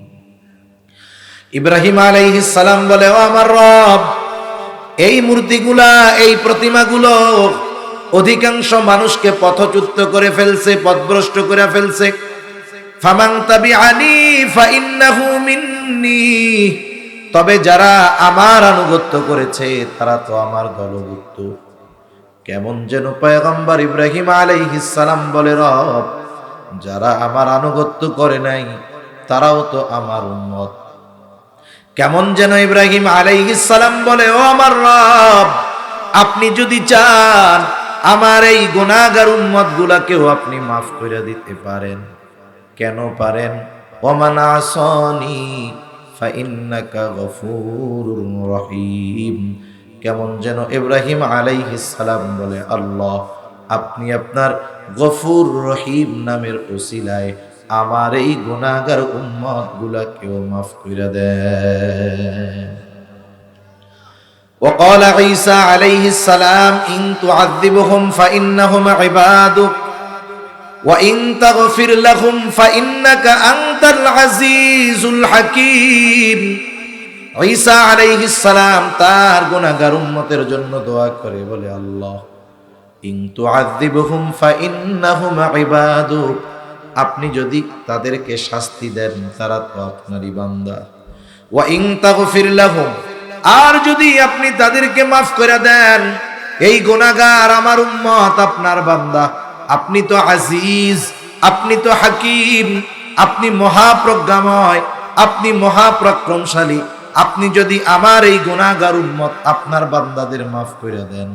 ইব্রাহিম আলাইহিস সালাম বলে, ও আমার রব, এই মূর্তিগুলা, এই প্রতিমাগুলো অধিকাংশ মানুষকে পথচ্যুত করে ফেলছে, পথভ্রষ্ট করে ফেলছে। ফামান তাবিআনি ফাইন্নাহু মিন্নি, তবে যারা আমার আনুগত্য করেছে তারা তো আমার দলভুক্ত। কেমন যেন পয়গম্বর ইব্রাহিম আলাইহিস সালাম বলে, রব, যারা আমার আনুগত্য করে নাই তারাও তো আমার উম্মত। কেমন যেন ইব্রাহিম আলাইহিস সালাম বলে, ও আমার রব, আপনি যদি চান আমার এই গুনাহগার উম্মত গুলাকেও আপনি মাফ করে দিতে পারেন। কেন পারেন? ওমান আসানি ফাইন্নাকা গফুরুর রহিম। কেমন যেন ইব্রাহিম আলাইহিস সালাম বলে, আল্লাহ, আপনি আপনার গফুর রহিম নামের ওসিলায় আমার এই গুনাহগার উম্মত গুলাকেও মাফ করে দেন। وقال عيسى عليه السلام إن تعذبهم فإنهم عبادك وإن تغفر لهم فإنك أنت العزيز الحكيم। ঈসা আলাইহিস সালাম তার গুনাহগার উম্মতের জন্য দোয়া করে বলে, আল্লাহ, ইন তুআযিবহুম ফাইন্নাহুম ইবাদুক, আপনি যদি তাদেরকে শাস্তি দেন তারা তো আপনারই বান্দা। ওয়া ইন তাগফির লাহুম, আর যদি আপনি তাদেরকে মাফ করে দেন, এই গুনাহগার আমার উম্মত আপনার বান্দা। আপনি তো আজিজ, আপনি তো হাকিম, আপনি মহাপ্রজ্ঞাময়, আপনি মহাপরাক্রমশালী। আপনি যদি আমার এই গুনাহগার উম্মত আপনার বান্দাদের মাফ করে দেন,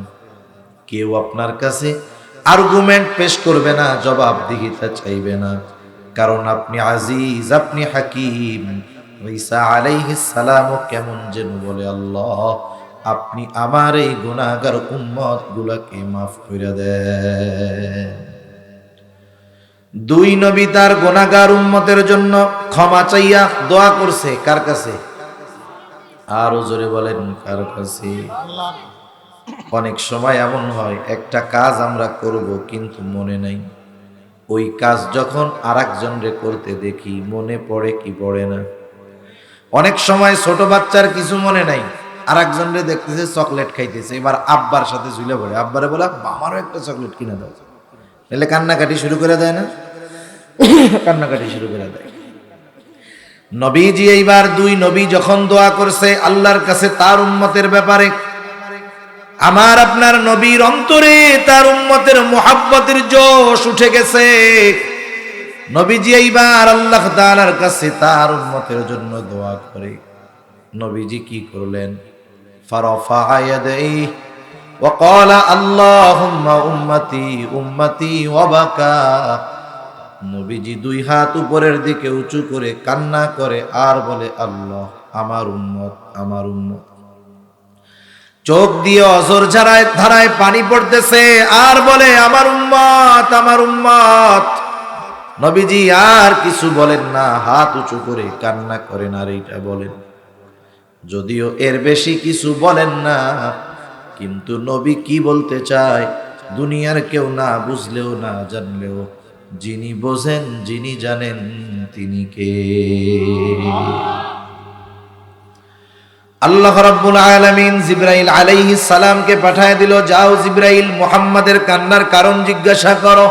কেউ আপনার কাছে আর্গুমেন্ট পেশ করবে না, জবাবদিহিতা চাইবে না, কারণ আপনি আজিজ, আপনি হাকিম। ঈসা আলাইহিস সালাম কেমন যেন বলে, আল্লাহ, আপনি আমার এই গুনাহগার উম্মত গুলাকে মাফ করে দেন। দুই নবী তার গুনাহগার উম্মতের জন্য ক্ষমা চাইয়া দোয়া করছে কার কাছে? আরো জোরে বলেন কার কাছে? অনেক সময় এমন হয় একটা কাজ আমরা করব কিন্তু মনে নাই, ওই কাজ যখন আরেকজনরে করতে দেখি মনে পড়ে কি পড়ে না। অনেক সময় ছোট বাচ্চার কিছু মনে নাই, আরেকজনরে দেখতেছে চকলেট খাইতেছে, এবার আব্বার সাথে ঝুলে পড়ে, আব্বারে বলে আমারও একটা চকলেট কিনে দাও, তাহলে কান্নাকাটি শুরু করে দেয় না? কান্নাকাটি শুরু করে দেয়। নবীজি এইবার দুই নবী যখন দোয়া করছে আল্লাহর কাছে তার উম্মতের ব্যাপারে, আমার আপনার নবীর অন্তরে তার উম্মতের মুহাব্বতের জোশ উঠে গেছে। নবীজি এইবার আল্লাহ তাআলার কাছে তার উম্মতের জন্য দোয়া করে। নবীজি কি করলেন? ফারাফা ইয়াদাইহি ওয়া ক্বালা আল্লাহুম্মা উম্মতি উম্মতি ওয়া বাকা। নবীজি দুই হাত উপরের দিকে উঁচু করে কান্না করে আর বলে আল্লাহ আমার উম্মত আমার উম্মত। চোখ দিয়ে অঝর ধারায় পানি পড়তেছে আর বলে আমার উম্মত আমার উম্মত। নবীজি আর কিছু বলেন না, হাত উঁচু করে কান্না করেন আর এইটা বলেন। যদিও এর বেশি কিছু বলেন না, কিন্তু নবী কি বলতে চায় দুনিয়ার কেউ না বুঝলেও না জানলেও যিনি বোঝেন যিনি জানেন তিনি কে? আল্লাহ রাব্বুল আলামিন জিবরাইল আলাইহিস সালামকে পাঠায় দিল, যাও জিবরাইল মুহাম্মাদের কান্নার কারণ জিজ্ঞাসা করো।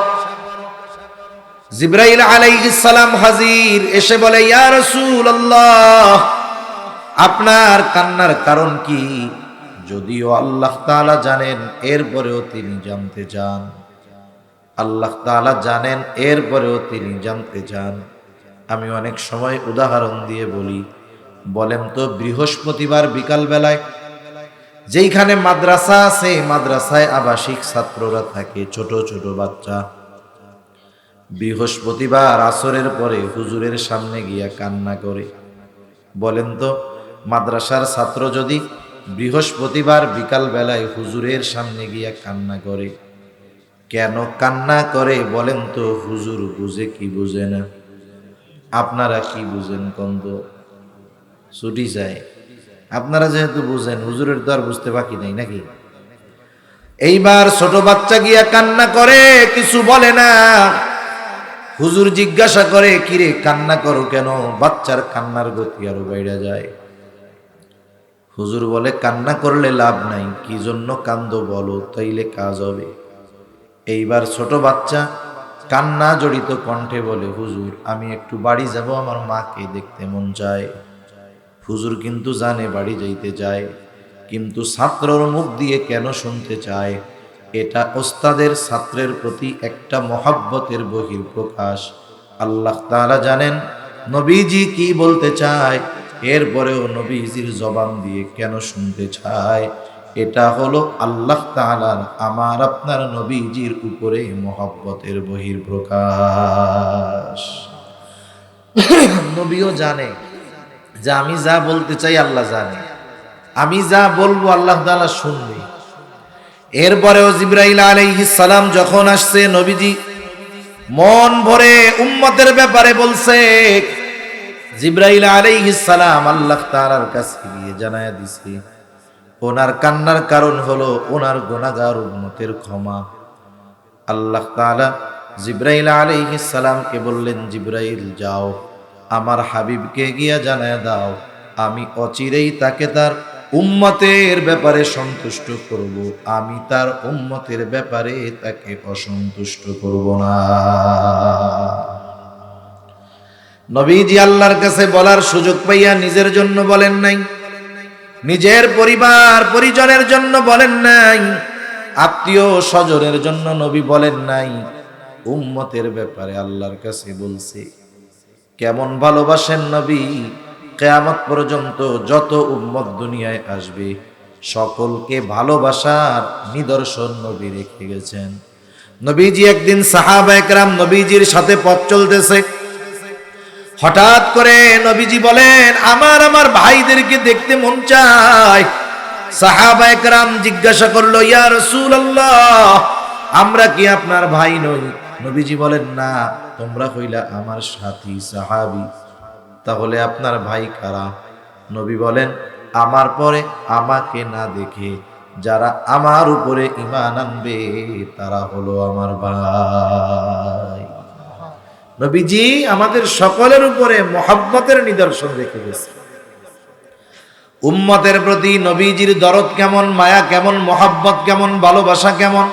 জিবরাইল আলাইহিস সালাম হাজির, এসে বলে ইয়া রাসূলুল্লাহ আপনার কান্নার কারণ কি? যদিও আল্লাহ তাআলা জানেন এরপরেও তিনি জানতে চান। আল্লাহ তাআলা জানেন এরপরেও তিনি জানতে চান। আমি অনেক সময় উদাহরণ দিয়ে বলি, বলেন তো বৃহস্পতিবার বিকাল বেলায় যেইখানে মাদ্রাসা আছে, মাদ্রাসায় আবাসিক ছাত্ররা থাকে, ছোট ছোট বাচ্চা, বৃহস্পতিবার আসরের পরে হুজুরের সামনে গিয়া কান্না করে। বলেন তো মাদ্রাসার ছাত্র যদি বৃহস্পতিবার বিকাল বেলায় হুজুরের সামনে গিয়া কান্না করে, কেন কান্না করে বলেন তো? হুজুর বুঝে কি বুঝে না? আপনারা কি বুঝেন? কন্দ ছুটি যায়। আপনারা যেহেতু বুঝেন, হুজুরের তো আর বুঝতে বাকি নাই নাকি? এইবার ছোট বাচ্চা গিয়া কান্না করে, কিছু বলে না। হুজুর জিজ্ঞাসা করে কিরে কান্না করো কেন? বাচ্চার কান্নার গতি আরো বাইরে যায়। হুজুর বলে কান্না করলে লাভ নাই, কি জন্য কান্দো বলো, তাইলে কাজ হবে। এইবার ছোট বাচ্চা কান্না জড়িত কণ্ঠে বলে হুজুর আমি একটু বাড়ি যাব, আমার মাকে দেখতে মন চায়। হুজুর কিন্তু জানে বাড়ি যাইতে চায়, কিন্তু ছাত্রর মুখ দিয়ে কেন শুনতে চায়? এটা ওস্তাদের ছাত্রের প্রতি একটা মহব্বতের বহিঃপ্রকাশ। আল্লাহ তাআলা জানেন নবীজি কি বলতে চায়, এরপরেও নবীজির জবান দিয়ে কেন শুনতে চায়? এটা হলো আল্লাহ তাআলার আমার আপনার নবীজির উপরে মহব্বতের বহিঃপ্রকাশ। নবীও জানে যে আমি যা বলতে চাই আল্লাহ জানে, আমি যা বলবো আল্লাহ তাআলা শুনবে। এরপরেও জিবরাইল আলাইহিস সালাম যখন আসছে, নবীজি মন ভরে উম্মতের ব্যাপারে বলছে। জিবরাইল আলাইহিস সালাম আল্লাহ তাআলার কাছে গিয়ে জানায়া দিছে ওনার কান্নার কারণ হলো ওনার গুনাহগার উম্মতের ক্ষমা। আল্লাহ তাআলা জিবরাইল আলাইহিস সালামকে বললেন, জিবরাইল যাও আমার হাবিবকে গিয়া জানায়া দাও আমি অচিরেই তাকে তার উম্মতের ব্যাপারে সন্তুষ্ট করব, আমি তার উম্মতের ব্যাপারে তাকে অসন্তুষ্ট করব না। নবীজি আল্লাহর কাছে বলার সুযোগ পাইয়া নিজের জন্য বলেন নাই, নিজের পরিবার পরিজনের জন্য বলেন নাই, আত্মীয় স্বজনের জন্য নবী বলেন নাই, উম্মতের ব্যাপারে আল্লাহর কাছে বলছে। কেমন ভালোবাসেন নবী! কিয়ামত পর্যন্ত যত উম্মত দুনিয়ায় আসবে সকলকে ভালোবাসার নিদর্শন নবী রেখে গেছেন। নবীজি একদিন সাহাবায়ে কেরাম নবীজির সাথে পথ চলতেছে, হঠাৎ করে নবীজি বলেন আমার ভাইদেরকে দেখতে মন চায়। সাহাবায়ে কেরাম জিজ্ঞাসা করলো, ইয়া রাসূলুল্লাহ, আমরা কি আপনার ভাই নই? নবীজি বলেন, না, তোমরা হইলা আমার সাথী সাহাবী। তাহলে আপনার ভাই কারা? নবী বলেন, আমার পরে আমাকে না দেখে যারা আমার উপরে ঈমান আনবে তারা হলো আমার ভাই। নবীজি আমাদের সকলের উপরে মহব্বতের নিদর্শন রেখে গেছে। উম্মতের প্রতি নবীজির দরদ কেমন, মায়া কেমন, মহব্বত কেমন, ভালোবাসা কেমন।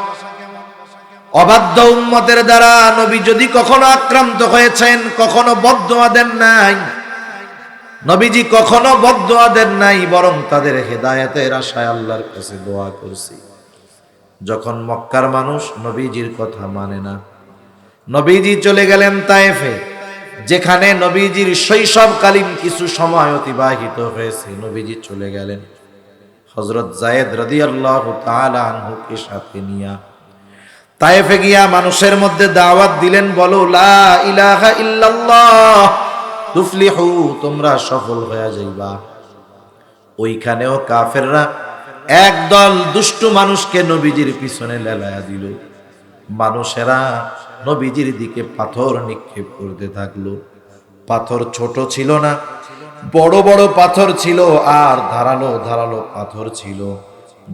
অবাধ্য উম্মতের দ্বারা নবী যদি কখনো আক্রান্ত হয়েছেন, কখনো বদদুয়া দেন নাই। নবীজি কখনো বদদুয়া দেন নাই, বরং তাদের হেদায়েতের আশায় আল্লাহর কাছে দোয়া করছি। যখন মক্কার মানুষ নবীজির কথা মানে না, নবীজি চলে গেলেন তায়েফে, যেখানে নবীজির শৈশবকালীন কিছু সময় অতিবাহিত হয়েছে। নবীজি চলে গেলেন, হযরত যায়েদ রাদিয়াল্লাহু তাআলা আনহুকে সাথে নিয়া তায়েফে গিয়া মানুষের মধ্যে দাওয়াত দিলেন, বলো লা ইলাহা ইল্লাল্লাহ তুফলিহু, তোমরা সফল হয়ে যাইবা। ওইখানেও কাফেররা একদল দুষ্ট মানুষকে নবীজির পিছনে লেলায়া দিল। মানুষেরা নবীজির দিকে পাথর নিক্ষেপ করতে থাকলো। পাথর ছোট ছিল না, বড় বড় পাথর ছিল, আর ধারালো ধারালো পাথর ছিল,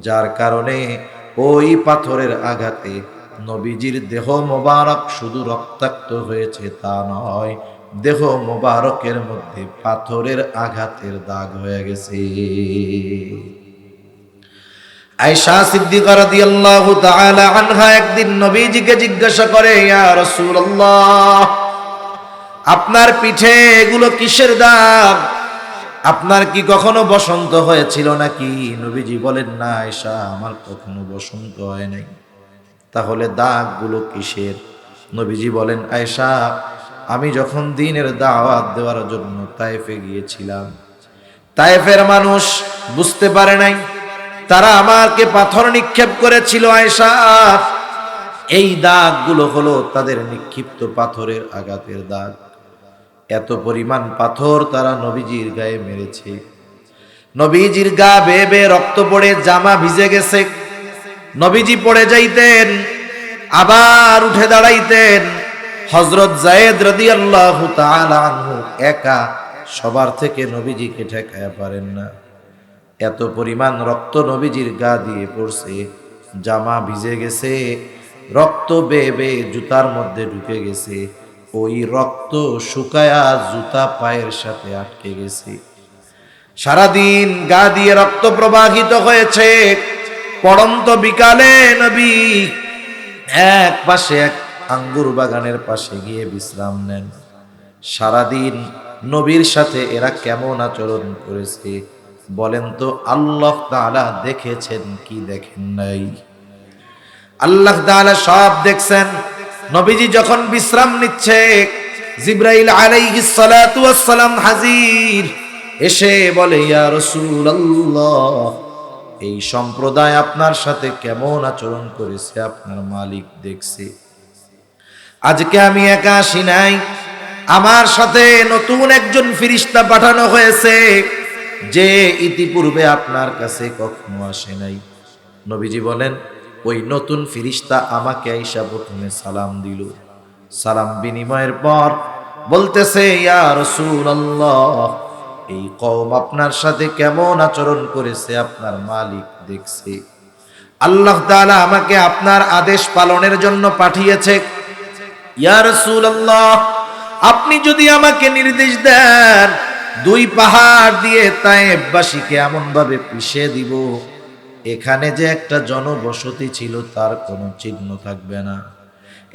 যার কারণে ওই পাথরের আঘাতে নবীজির দেহ মোবারক শুধু রক্তাক্ত হয়েছে তা নয়, দেহ মোবারকের মধ্যে পাথরের আঘাতের দাগ হয়ে গেছে। আয়েশা সিদ্দিকা রাদিয়াল্লাহু তাআলা আনহা একদিন নবীজিকে জিজ্ঞাসা করে, ইয়া রাসূলুল্লাহ, আপনার পিঠে এগুলো কিসের দাগ? আপনার কি কখনো বসন্ত হয়েছিল নাকি? নবীজি বলেন, না আয়েশা, আমার কখনো বসন্ত হয় নাই। তাহলে দাগগুলো কিসের? নবীজি বলেন, আয়েশা, আমি যখন দ্বীনের দাওয়াত দেওয়ার জন্য তায়েফে গিয়েছিলাম, তায়েফের মানুষ বুঝতে পারে নাই, তারা আমাকে পাথর নিক্ষেপ করেছিল। আয়েশা, এই দাগগুলো হলো তাদের নিক্ষিপ্ত পাথরের আঘাতের দাগ। এত পরিমাণ পাথর তারা নবীজির গায়ে মেরেছে। নবীজির গা বেয়ে বেয়ে রক্ত পড়ে জামা ভিজে গেছে। নবীজি পড়ে যাইতেন, আবার উঠে দাঁড়াইতেন। হযরত যায়েদ রাদিয়াল্লাহু তাআলা আনহু একা সবার থেকে নবীজিকে ঠেকায়া পারেন না। এত পরিমাণ রক্ত নবীজির গা দিয়ে পড়ছে, জামা ভিজে গেছে, রক্ত বেয়ে বেয়ে জুতার মধ্যে ঢুকে গেছে। ওই রক্ত শুকায়া জুতা পায়ের সাথে আটকে গেছে। সারাদিন গা দিয়ে রক্ত প্রবাহিত হয়েছে। পড়ন্ত বিকালে নবী এক পাশে এক আঙ্গুর বাগানের পাশে গিয়ে বিশ্রাম নেন। সারাদিন নবীর সাথে এরা কেমন আচরণ করেছে বলেন তো? আল্লাহ তাআলা দেখেছেন কি দেখেন নাই? আল্লাহ তাআলা সব দেখছেন। নবীজি যখন বিশ্রাম নিচ্ছে, জিবরাইল আলাইহিস সালাতু ওয়াস সালাম হাজির, এসে বলে, ইয়া রাসূলুল্লাহ, এই সম্প্রদায় আপনার সাথে কেমন আচরণ করেছে আপনার মালিক দেখছে। আজকে আমি একা আসি নাই, আমার সাথে নতুন একজন ফেরেশতা পাঠানো হয়েছে, যে ইতিপূর্বে আপনার কাছে কখনো আসে নাই। নবীজি বলেন, ওই নতুন ফেরেশতা আমাকে আইসা প্রথমে সালাম দিল। সালাম বিনিময়ের পর বলতেছে, ইয়া রাসূলুল্লাহ, এই কওম আপনার সাথে কেমন আচরণ করেছে আপনার মালিক দেখছে। আল্লাহ তাআলা আমাকে আপনার আদেশ পালনের জন্য পাঠিয়েছে। ইয়া রাসূলুল্লাহ, আপনি যদি আমাকে নির্দেশ দেন, দুই পাহাড় দিয়ে তায়েফবাসীকে এমন ভাবে পিষে দিব, এখানে যে একটা জনবসতি ছিল তার কোনো চিহ্ন থাকবে না।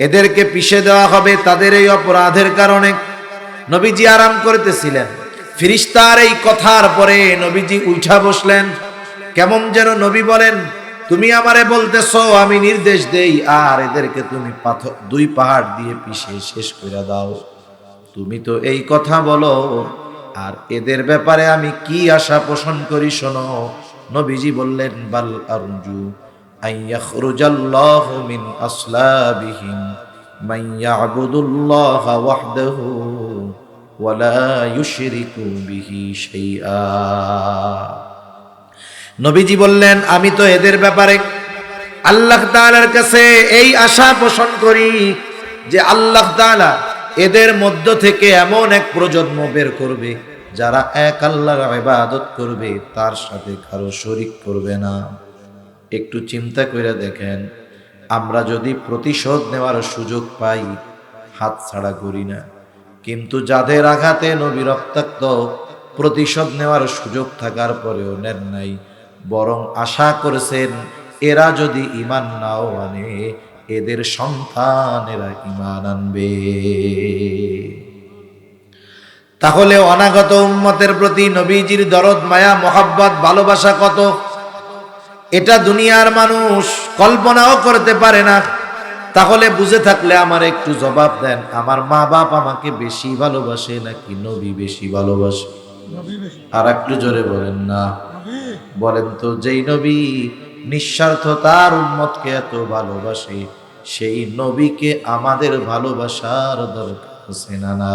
এদেরকে পিষে দেওয়া হবে তাদের এই অপরাধের কারণে। নবীজি আরাম করতেছিলেন, ফেরেশতার এই কথার পরে নবীজি উঠা বসলেন। কেমন যেন নবী বলেন, তুমি আমারে বলতেছো আমি নির্দেশ দেই, আর এদেরকে তুমি দুই পাহাড় দিয়ে পিষে শেষ করে দাও। তুমি তো এই কথা বলো, আর এদের ব্যাপারে আমি কি আশা পোষণ করি শোনো। নবীজি বললেন, বাল আরজু আইয়াখরুজাল্লাহু মিন আসলাবিহিম মান ইয়াবুদুল্লাহ ওয়াহদাহু ওয়া লা ইউশরিকু বিহি শাইআ। নবীজি বললেন, আমি তো এদের ব্যাপারে আল্লাহ তাআলার কাছে এই আশা পোষণ করি যে আল্লাহ তাআলা এদের মধ্য থেকে এমন এক প্রজন্ম বের করবে যারা এক আল্লাহর ইবাদত করবে, তার সাথে কারো শরীক করবে না। একটু চিন্তা করে দেখেন, আমরা যদি প্রতিশোধ নেওয়ার সুযোগ পাই হাত ছাড়া করি না, কিন্তু যাদের আঘাতে নবী রক্তাক্ত, প্রতিশোধ নেওয়ার সুযোগ থাকার পরেও নেন নাই, বরং আশা করেছেন এরা যদি ঈমান নাও আনে এদের সন্তানেরা ঈমান আনবে। তাহলে অনাগত উম্মতের প্রতি নবীজির দরদ, মায়া, মোহাব্বত, ভালোবাসা কত, এটা দুনিয়ার মানুষ কল্পনাও করতে পারে না। তাহলে বুঝে থাকলে আমার একটু জবাব দেন, আমার মা বাপ আমাকে বেশি ভালোবাসে নাকি নবী বেশি ভালোবাসে? আর একটু জোরে বলেন না। বলেন তো, যেই নবী নিঃস্বার্থ তার উম্মতকে এত ভালোবাসে, সেই নবীকে আমাদের ভালোবাসার দরকার আছে না? না,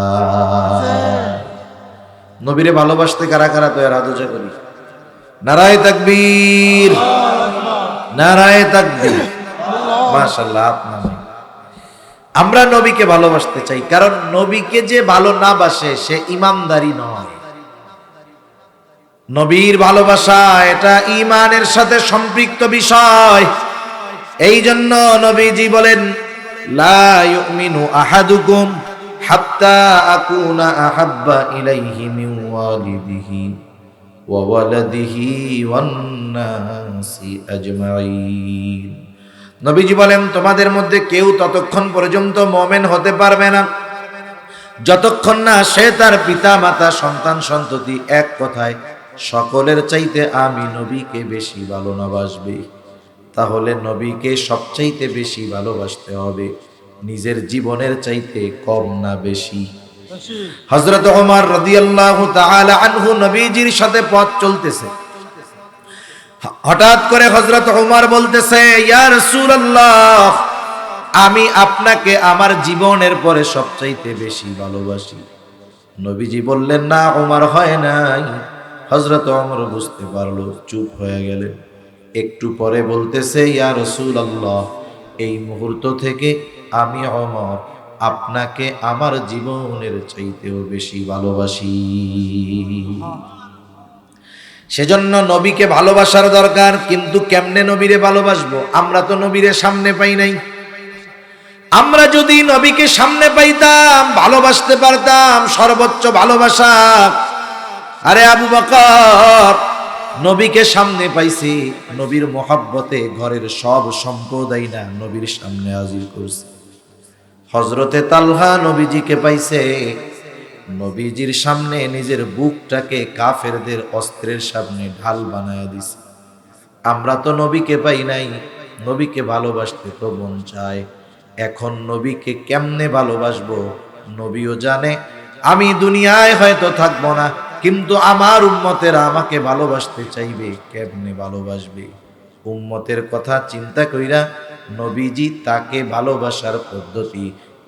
নবীরে ভালোবাসতে কারা কারা তো রাধুজা করি? নারায়ে তাকবীর, নারায়ে তাকবীর, মাশাআল্লাহ। আপনারা আমরা নবীকে ভালোবাসতে চাই, কারণ নবীকে যে ভালো না বাসে সে ঈমানদারি নয়। নবীর ভালোবাসা এটা ঈমানের সাথে সম্পৃক্ত বিষয়। এই জন্য নবীজি বলেন, লা ইউমিনু আহাদুকুম হাত্তা আকুনা আহাব্বা ইলাইহি মিন ওয়ালিদিহি ওয়া ওয়ালাদিহি ওয়ান নাসি আজমাইন। নবীজি বলেন, তোমাদের মধ্যে কেউ ততক্ষণ পর্যন্ত মুমিন হতে পারবে না যতক্ষণ না সে তার পিতা মাতা, সন্তান সন্ততি, এক কথায় সকলের চাইতে আমি নবীকে বেশি ভালো না বাসবে। তাহলে নবীকে সবচাইতে বেশি ভালোবাসতে হবে, নিজের জীবনের চাইতে কম না বেশি। হযরত ওমর রাদিয়াল্লাহু তাআলা আনহু নবীজির সাথে পথ চলতেছে, হঠাৎ করে হযরত ওমর বলতেছে, ইয়া রাসূলুল্লাহ, আমি আপনাকে আমার জীবনের পরে সবচাইতে বেশি ভালোবাসি। নবীজি বললেন, না ওমর, হয় নাই। হযরত ওমর বুঝতে পারলো, চুপ হয়ে গেলেন। একটু পরে বলতেছে, ইয়া রাসূলুল্লাহ, এই মুহূর্ত থেকে আমি ওমর আপনাকে আমার জীবনের চাইতেও বেশি ভালোবাসি। সেজন্য নবীকে ভালোবাসার দরকার। কিন্তু কেমনে নবীরে ভালোবাসবো? আমরা তো নবীরে সামনে পাই নাই। আমরা যদি নবীকে সামনে পাইতাম, ভালোবাসতে পারতাম সর্বোচ্চ ভালোবাসা। আরে আবু বকর নবীকে সামনে পাইছি, নবীর মোহাব্বতে ঘরের সব সম্পদাই না নবীর সামনে হাজির করছে। হযরতে তালহা নবীজিকে পাইছে, নবীজির সামনে নিজের বুকটাকে কাফেরদের অস্ত্রের সামনে ঢাল বানায়া দিছে। আমরা তো নবীকে পাই নাই, নবীকে ভালোবাসতে তো মন চায়। এখন নবীকে কেমনে ভালোবাসবো? নবীও জানে আমি দুনিয়ায় হয়তো থাকবো না, কিন্তু আমার উম্মতেরা আমাকে ভালোবাসতে চাইবে। কেমনে ভালোবাসবে? উম্মতের কথা চিন্তা কইরা নবীজি তাকে ভালোবাসার পদ্ধতি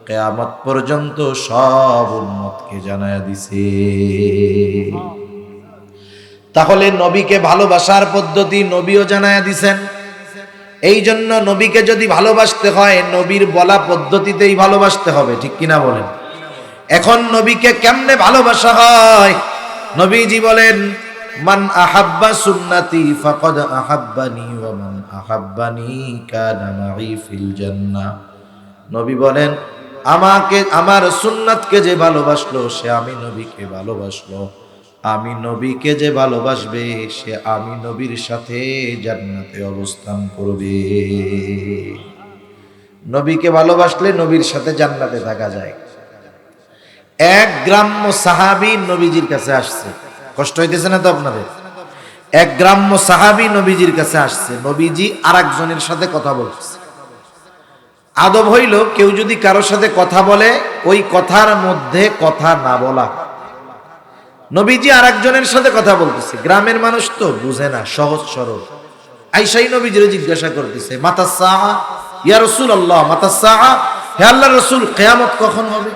কিয়ামত পর্যন্ত সব উম্মতকে জানায়া দিছে। তাহলে নবীকে ভালোবাসার পদ্ধতি নবীও জানায়া দিছেন। এই জন্য নবীকে যদি ভালোবাসতে হয়, নবীর বলা পদ্ধতিতেই ভালোবাসতে হবে, ঠিক কিনা বলেন? এখন নবীকে কেমনে ভালোবাসা হয়? নবীজি বলেন, মান আহাব্বা সুন্নতি ফাকাদ আহাব্বানি ওয়া মান আহাব্বানি কানা মাই ফিল জান্নাহ। নবী বলেন, আমাকে, আমার সুন্নাতকে যে ভালোবাসলো সে আমি নবীকে ভালোবাসলো। আমি নবীকে যে ভালোবাসবে সে আমি নবীর সাথে জান্নাতে অবস্থান করবে। নবীকে ভালোবাসলে নবীর সাথে জান্নাতে থাকা যায়। এক গ্রাম্য সাহাবী নবীজির কাছে আসছে। কষ্ট হইতেছে না তো আপনাদের? এক গ্রাম্য সাহাবী নবীজির কাছে আসছে। নবীজি আরেকজনের সাথে কথা বলছে। আদব হইল, কেউ যদি কারোর সাথে কথা বলে, ওই কথার মধ্যে কথা না বলা। নবীজি আরেকজনের সাথে কথা বলতেছে। গ্রামের মানুষ তো বুঝে না, সহজ সরল। আইসাই নবীজির জিজ্ঞাসা করতেছে, মাতাস সাআ ইয়া রাসূলুল্লাহ, মাতাস সাআ, হে আল্লাহর রাসূল, কিয়ামত কখন হবে?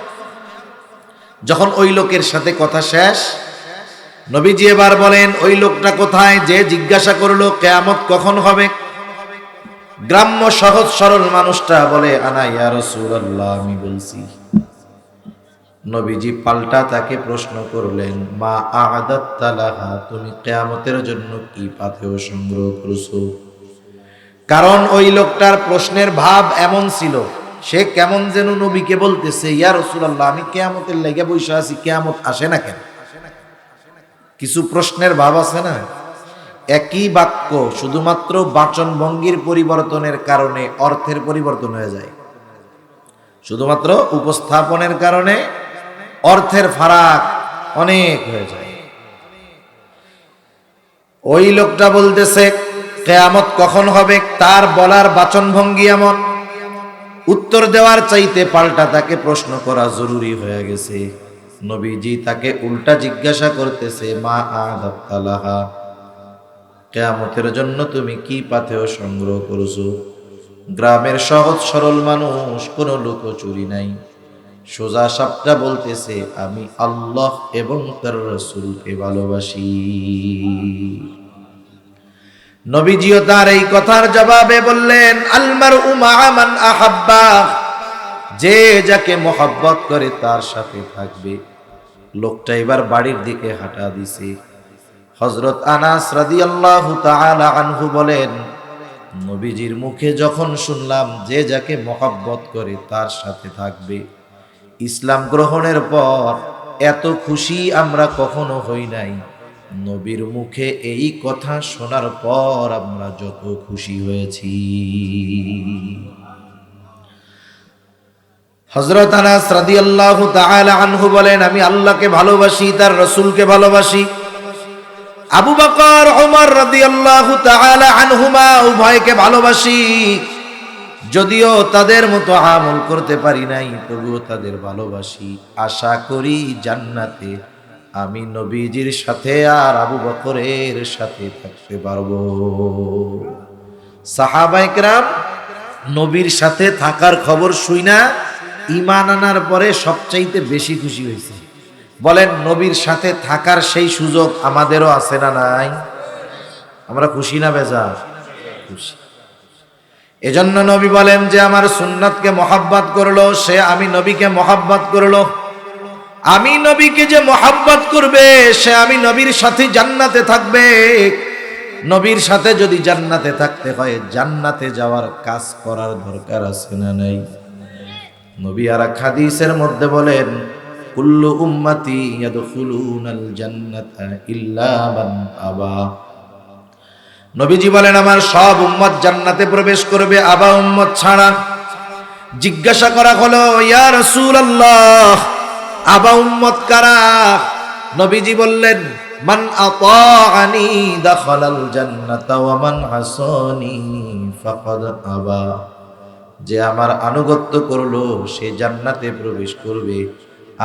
যখন ওই লোকের সাথে কথা শেষ, নবীজি এবার বলেন, ওই লোকটা কোথায় যে জিজ্ঞাসা করলো কিয়ামত কখন হবে? গ্রাম্য সহজ সরল মানুষটা বলে, আনা ইয়া রাসূলুল্লাহ, আমি বলছি। নবীজি পাল্টা তাকে প্রশ্ন করলেন, মা আ'দাত্তা লাহা, তুমি কিয়ামতের জন্য কি পাথেয় সংগ্রহ করেছো? কারণ ওই লোকটার প্রশ্নের ভাব এমন ছিল, সে কেমন যেন নবীকে বলতেছে, ইয়া রাসূলুল্লাহ, আমি কিয়ামতের লাগি বইসা আছি, কিয়ামত আসে না কেন? কিছু প্রশ্নের ভাব আছে না? একই বাক্য শুধুমাত্র বাচন ভঙ্গির পরিবর্তনের কারণে অর্থের পরিবর্তন হয়ে যায়, শুধুমাত্র উপস্থাপনের কারণে অর্থের ফারাক অনেক হয়ে যায়। ওই লোকটা বলতেছে কিয়ামত কখন হবে, তার বলার বাচন ভঙ্গি এমন, উত্তর দেওয়ার চাইতে পাল্টা তাকে প্রশ্ন করা জরুরি হয়ে গেছে। নবীজি তাকে উল্টা জিজ্ঞাসা করতেছে, মা আ'দাত্তা লাহা, কিয়ামতের জন্য তুমি কি পাথেয় সংগ্রহ করেছো? গ্রামের সহজ সরল মানুষ, কোনো লুকোচুরি নাই, সোজা সাপটা বলতেছে, আমি আল্লাহ এবং তার রাসূলকে ভালোবাসি। নবীজিও তার এই কথার জবাবে বললেন, আল মারউ মা'a মান আহাব্বা, যে যাকে মহব্বত করে তার সাথে থাকবে। লোকটা এবার বাড়ির দিকে হাঁটা দিছে। হযরত আনাস রাদিয়াল্লাহু তাআলা আনহু বলেন, নবীজির মুখে যখন শুনলাম যে যাকে মহব্বত করে তার সাথে থাকবে, ইসলাম গ্রহণের পর এত খুশি আমরা কখনো হই নাই। নবীর মুখে এই কথা শোনার পর আমরা যত খুশি হয়েছি। হযরত আনাস রাদিয়াল্লাহু তাআলা আনহু বলেন, আমি আল্লাহকে ভালোবাসি, তার রাসূলকে ভালোবাসি। আবু বকর ওমর রাদিয়াল্লাহু তাআলা আনহুমা উভয়কে ভালোবাসি। যদিও তাদের মতো আমল করতে পারি নাই, তবুও তাদের ভালোবাসি। আশা করি জান্নাতে আমি নবীজির সাথে আর আবু বকরের সাথে থাকতে পারবো। সাহাবায়ে কেরাম নবীর সাথে থাকার খবর শুইনা ঈমান আনার পরে সবচাইতে বেশি খুশি হয়েছে। বলেন, নবীর সাথে থাকার সেই সুযোগ আমাদেরও আছে না নাই? আমরা খুশি না বেজার? খুশি। এজন্য নবী বলেন যে আমার সুন্নাতকে মহব্বত করলো, সে আমি নবীকে মহব্বত করলো। আমি নবীকে যে মহব্বত করবে, সে আমি নবীর সাথে জান্নাতে থাকবে। নবীর সাথে যদি জান্নাতে থাকতে হয়, জান্নাতে যাওয়ার কাজ করার দরকার আছে না নাই? নবী আর এক হাদিসের মধ্যে বলেন, কুল্লু উম্মতি ইয়াদখুলুনাল জান্নাতা ইল্লা মান আবা। নবীজি বলেন, আমার সব উম্মত জান্নাতে প্রবেশ করবে, আবা উম্মত ছাড়া। জিজ্ঞাসা করা হলো, ইয়া রাসূলুল্লাহ, আবা উম্মত কারা? নবীজি বললেন, মান আতাআনি দাখালাল জান্নাতা ওয়া মান আসানি ফাকাদ আবা। যে আমার আনুগত্য করলো সে জান্নাতে প্রবেশ করবে,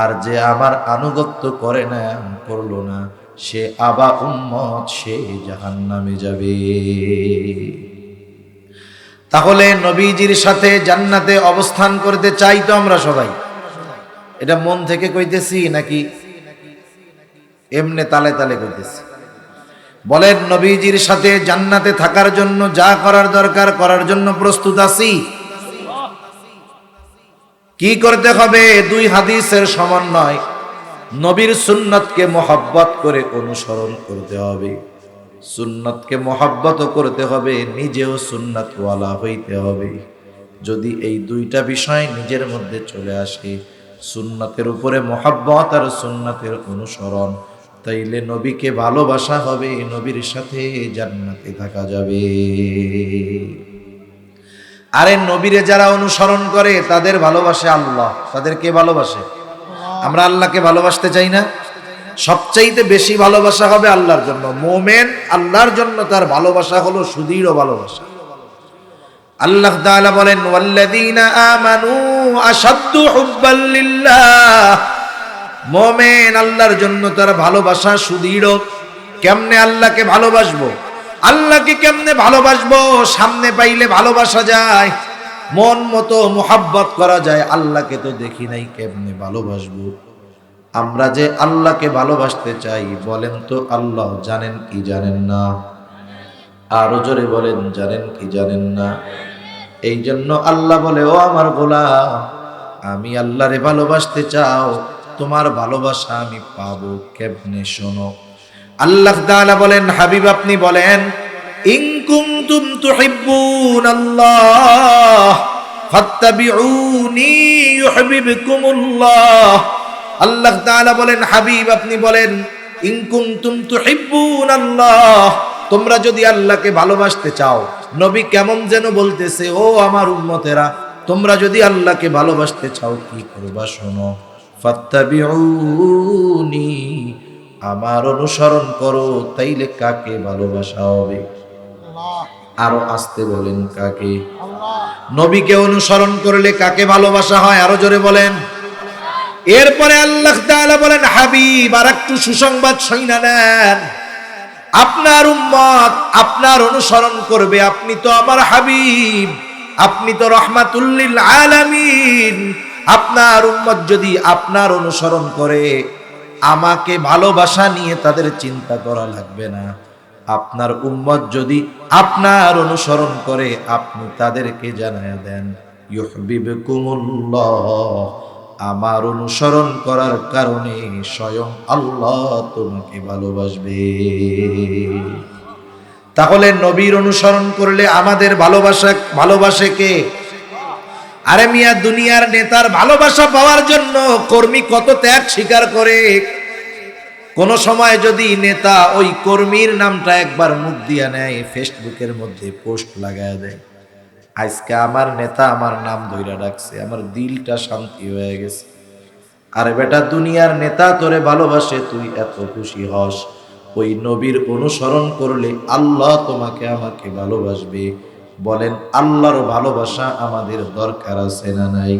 আর যে আমার আনুগত্য করে না, করলো না, সে আবা উম্মত, সে জাহান্নামে যাবে। তাহলে নবীজির সাথে জান্নাতে অবস্থান করতে চাই তো আমরা সবাই? এটা মন থেকে কইতেছি নাকি এমনে তালে তালে কইতেছি? বলেন, নবীজির সাথে জান্নাতে থাকার জন্য যা করার দরকার করার জন্য প্রস্তুত আছি? কি করতে হবে? দুই হাদিসের সমন্বয়। নবীর সুন্নতকে মহব্বত করে অনুসরণ করতে হবে, সুন্নতকে মহব্বত করতে হবে, নিজেও সুন্নতওয়ালা হইতে হবে। যদি এই দুইটা বিষয় নিজের মধ্যে চলে আসে, সুন্নতের উপরে মহব্বত আর সুন্নতের অনুসরণ, তাইলে নবীকে ভালোবাসা হবে, নবীর সাথে জান্নাতে থাকা যাবে। আরে নবীরে যারা অনুসরণ করে তাদের ভালোবাসে আল্লাহ, তাদেরকে ভালোবাসে। আমরা আল্লাহকে ভালোবাসতে চাই না? সবচাইতে বেশি ভালোবাসা হবে আল্লাহর জন্য। মুমিন আল্লাহর জন্য তার ভালোবাসা হলো সুদৃঢ় ভালোবাসা। আল্লাহ তাআলা বলেন, ওয়াল্লাযীনা আমানু আশাদ্দু হুব্বাল লিল্লাহ। মুমিন আল্লাহর জন্য তার ভালোবাসা সুদৃঢ়। কেমনে আল্লাহকে ভালোবাসবো? আল্লাহকে কেমনে ভালোবাসবো? সামনে পাইলে ভালোবাসা যায়, মন মতো মুহাব্বত করা যায়। আল্লাহকে তো দেখি নাই, কেমনে ভালোবাসবো? আমরা যে আল্লাহকে ভালোবাসতে চাই, বলেন তো আল্লাহ জানেন কি জানেন না? আরো জোরে বলেন, জানেন কি জানেন না? এই জন্য আল্লাহ বলে, ও আমার গোলাম, আমি আল্লাহরে ভালোবাসতে চাও, তোমার ভালোবাসা আমি পাবো কেমনে? শোনো, আল্লাহ তাআলা বলেন, হাবিব আপনি বলেন, ইন কুনতুম তুহিব্বুনাল্লাহ ফাত্তাবিউনি ইউহিব্বুকুমুল্লাহ। আল্লাহ তাআলা বলেন, হাবিব আপনি বলেন, ইন কুনতুম তুহিব্বুনাল্লাহ, তোমরা যদি আল্লাহকে ভালোবাসতে চাও। নবী কেমন যেন বলতেছে, ও আমার উম্মতেরা, তোমরা যদি আল্লাহকে ভালোবাসতে চাও কি করবা? শোনো, ফাত্তাবিউনি, আমার অনুসরণ করো, তাইলে কাকে ভালোবাসা হবে? আরো আসতে বলেন, কাকে? নবীকে অনুসরণ করলে কাকে ভালোবাসা হয়? আরো জোরে বলেন। এরপরে আল্লাহ তাআলা বলেন, হাবিব আর একটু সুসংবাদ শুইনা নেন, আপনার উম্মত আপনার অনুসরণ করবে, আপনি তো আমার হাবিব, আপনি তো রহমাতুল লিল আলামিন। আপনার উম্মত যদি আপনার অনুসরণ করে, আমাকে ভালোবাসা নিয়ে তাদের চিন্তা করা লাগবে না। আপনার উম্মত যদি আপনার অনুসরণ করে, আপনি তাদেরকে জানায়া দেন, ইউহিব্বুকুমুল্লাহ, আমার অনুসরণ করার কারণে স্বয়ং আল্লাহ তোমাকে ভালোবাসবে। তাহলে নবীর অনুসরণ করলে আমাদের ভালোবাসে কে? আরে মিয়া, দুনিয়ার নেতার ভালোবাসা পাওয়ার জন্য কর্মী কত ত্যাগ স্বীকার করে। কোন সময় যদি নেতা ওই কর্মীর নামটা একবার মুখ দিয়া নেয়, ফেসবুকের মধ্যে পোস্ট লাগায় দেয়, আজকে আমার নেতা আমার নাম ধইরা ডাকছে, আমার দিলটা শান্তি হয়ে গেছে। আরে বেটা, দুনিয়ার নেতা তোরে ভালোবাসে, তুই এত খুশি হস, ওই নবীর অনুসরণ করলে আল্লাহ তোমাকে আমাকে ভালোবাসবে। বলেন, আল্লাহর ভালোবাসা আমাদের দরকার আছে না নাই?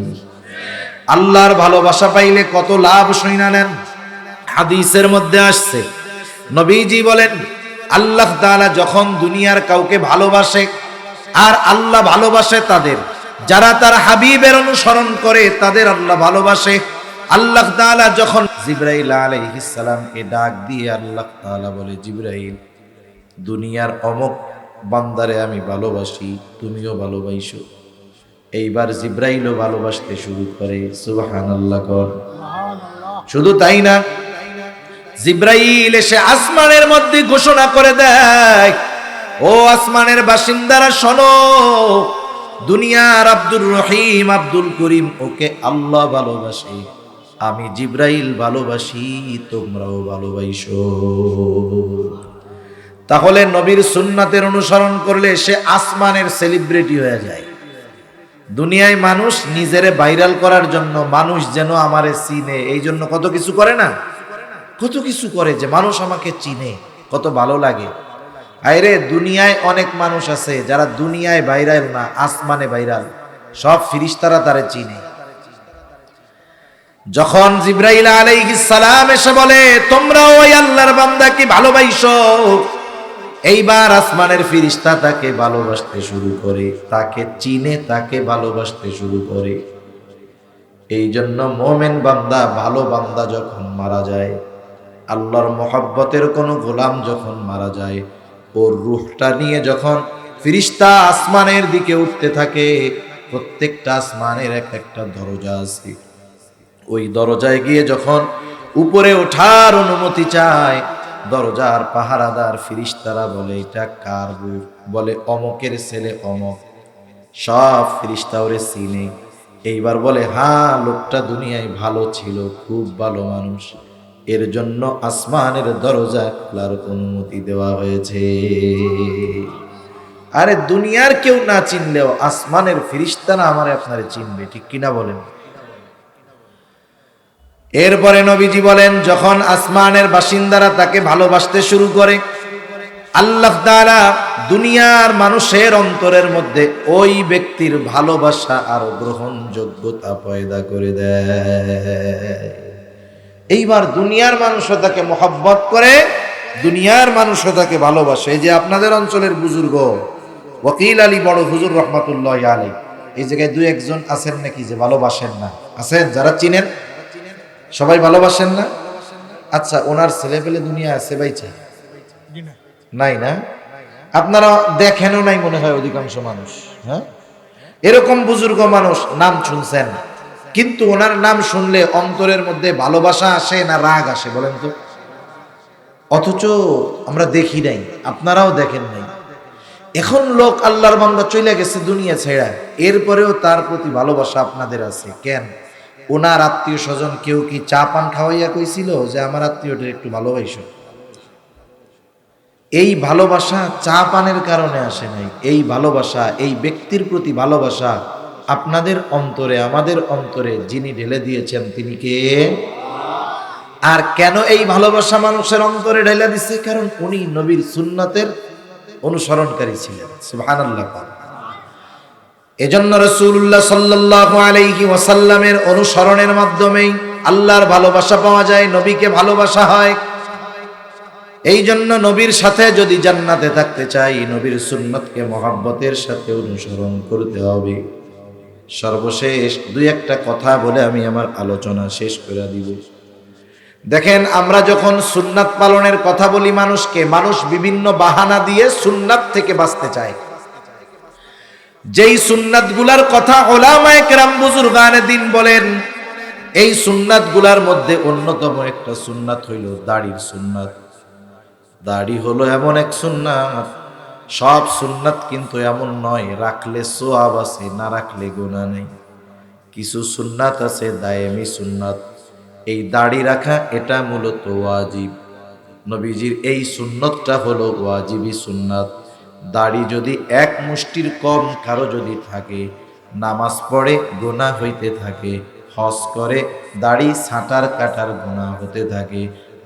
আল্লাহর ভালোবাসা পাইলে কত লাভ শুইনা নেন। হাদিসের মধ্যে আসছে, নবীজি বলেন, আল্লাহ তাআলা যখন দুনিয়ার কাউকে ভালোবাসে, আর আল্লাহ ভালোবাসে তাদের যারা তার হাবিবের অনুসরণ করে, তাদের আল্লাহ ভালোবাসে। আল্লাহ তাআলা যখন জিবরাইল আলাইহিস সালামকে ডাক দিয়ে আল্লাহ তাআলা বলে, জিবরাইল, দুনিয়ার অমুক বান্দারে আমি ভালোবাসি, তুমিও ভালোবাসো। এইবার জিবরাইলও ভালোবাসতে শুরু করে। সুবহানাল্লাহ কর। শুধু তাই না, জিবরাইল এসে আসমানের মধ্যে ঘোষণা করে দেয়, ও আসমানের বাসিন্দারা শোনো, দুনিয়ার আব্দুর রহিম, আব্দুল করিম, ওকে আল্লাহ ভালোবাসে, আমি জিবরাইল ভালোবাসি, তোমরাও ভালোবাসো। তাহলে নবীর সুন্নাতের অনুসরণ করলে সে আসমানের সেলিব্রিটি হয়ে যায়। দুনিয়ায় মানুষ নিজেরে ভাইরাল করার জন্য, মানুষ যেন আমারে চিনে, এই জন্য কত কিছু করে না? কত কিছু করে যে মানুষ আমাকে চিনে, কত ভালো লাগে। আরে দুনিয়ায় অনেক মানুষ আছে যারা দুনিয়ায় ভাইরাল না, আসমানে ভাইরাল, সব ফেরেশতারা তারে চিনে। যখন জিবরাইল আলাইহিস সালাম এসে বলে, তোমরা ওই আল্লাহর বান্দাকে ভালোবাসো, এইবার আসমানের ফেরেশতা তাকে ভালোবাসতে শুরু করে, তাকে চিনে, তাকে ভালোবাসতে শুরু করে। এই জন্য মুমিন বান্দা, ভালো বান্দা যখন মারা যায়, আল্লাহর মহব্বতের কোনো গোলাম যখন মারা যায়, ওর রূহটা নিয়ে যখন ফেরেশতা আসমানের দিকে উঠতে থাকে, প্রত্যেকটা আসমানের এক একটা দরজা আছে, ওই দরজায় গিয়ে যখন উপরে ওঠার অনুমতি চায়, দরজার পাহারাদার ফেরেশতারা বলে, এটা কার রূহ? বলে, অমকের ছেলে অমক। সব ফেরেশতা ওরে চিনে। এইবার বলে, হ্যাঁ, লোকটা দুনিয়ায় ভালো ছিল, খুব ভালো মানুষ, এর জন্য আসমানের দরজা খোলার অনুমতি দেওয়া হয়েছে। আরে দুনিয়ার কেউ না চিনলেও আসমানের ফেরেশতারা আমারে আপনারে চিনবে, ঠিক কিনা বলেন? এরপরে নবীজি বলেন, যখন আসমানের বাসিন্দারা তাকে ভালোবাসতে শুরু করে, আল্লাহ তাআলা দুনিয়ার মানুষের অন্তরের মধ্যে ওই ব্যক্তির ভালোবাসা আর গ্রহণযোগ্যতা পয়দা করে দেয়। এইবার দুনিয়ার মানুষও তাকে মহব্বত করে, দুনিয়ার মানুষও তাকে ভালোবাসে। এই যে আপনাদের অঞ্চলের বুজুর্গ ওয়াকিল আলী বড় হুজুর রহমাতুল্লাহি আলাইহি, এই জায়গায় দুই একজন আছেন নাকি যে ভালোবাসেন না? আছেন যারা চিনেন? সবাই ভালোবাসেন না? আচ্ছা, ওনার ছেলে পেলে দুনিয়া আছে বাইচা? নাই না? আপনারা দেখেনও নাই মনে হয় অধিকাংশ মানুষ। হ্যাঁ, এরকম বুজুর্গ মানুষ নাম শুনছেন, কিন্তু ওনার নাম শুনলে অন্তরের মধ্যে ভালোবাসা আসে না রাগ আসে বলেন তো? অথচ আমরা দেখি নাই, আপনারাও দেখেন নাই। এখন লোক আল্লাহর বান্দা চলে গেছে দুনিয়া ছেড়া, এরপরেও তার প্রতি ভালোবাসা আপনাদের আছে কেন? ওনার আত্মীয় স্বজন কেউ কি চা পান খাওয়াইয়া কইছিল যে আমার আত্মীয়টা একটু ভালোবাসো? এই ভালোবাসা চা পানের কারণে আসে নাই। এই ভালোবাসা, এই ব্যক্তির প্রতি ভালোবাসা আপনাদের অন্তরে, আমাদের অন্তরে যিনি ঢেলে দিয়েছেন তিনি কে? আর কেন এই ভালোবাসা মানুষের অন্তরে ঢেলে দিছে? কারণ উনি নবীর সুন্নতের অনুসরণকারী ছিলেন। সুবহানাল্লাহ। এজন্য রাসূলুল্লাহ সাল্লাল্লাহু আলাইহি ওয়াসাল্লামের অনুসরণের মাধ্যমেই আল্লাহর ভালোবাসা পাওয়া যায়, নবীকে ভালোবাসা হয়। এই জন্য নবীর সাথে যদি জান্নাতে থাকতে চাই, নবীর সুন্নতকে মহব্বতের সাথে অনুসরণ করতে হবে। সর্বশেষ দুই একটা কথা বলে আমি আমার আলোচনা শেষ করে দিব। দেখেন, আমরা যখন সুন্নাত পালনের কথা বলি মানুষকে, মানুষ বিভিন্ন বাহানা দিয়ে সুন্নাত থেকে বাঁচতে চায়। যেই সুন্নাত গুলার কথা উলামায়ে কেরাম বুজুর্গানে দিন বলেন, এই সুন্নাত গুলার মধ্যে অন্যতম একটা সুন্নাত হইল দাড়ির সুন্নাত। দাড়ি হলো এমন এক সুন্নাত, সব সুন্নাত কিন্তু এমন নয় রাখলে সোয়াব আছে, না রাখলে গুনাহ নেই। কিছু সুন্নাত আছে দায়েমি সুন্নাত। এই দাড়ি রাখা এটা মূলত ওয়াজিব। নবীজির এই সুন্নতটা হলো ওয়াজিবি সুন্নাত। দাড়ি যদি এক মুষ্টির কম কারো যদি থাকে, নামাজ পড়ে গুনাহ হইতে থাকে, হজ করে দাড়ি ছাঁটার কাটার গুনাহ হতে থাকে।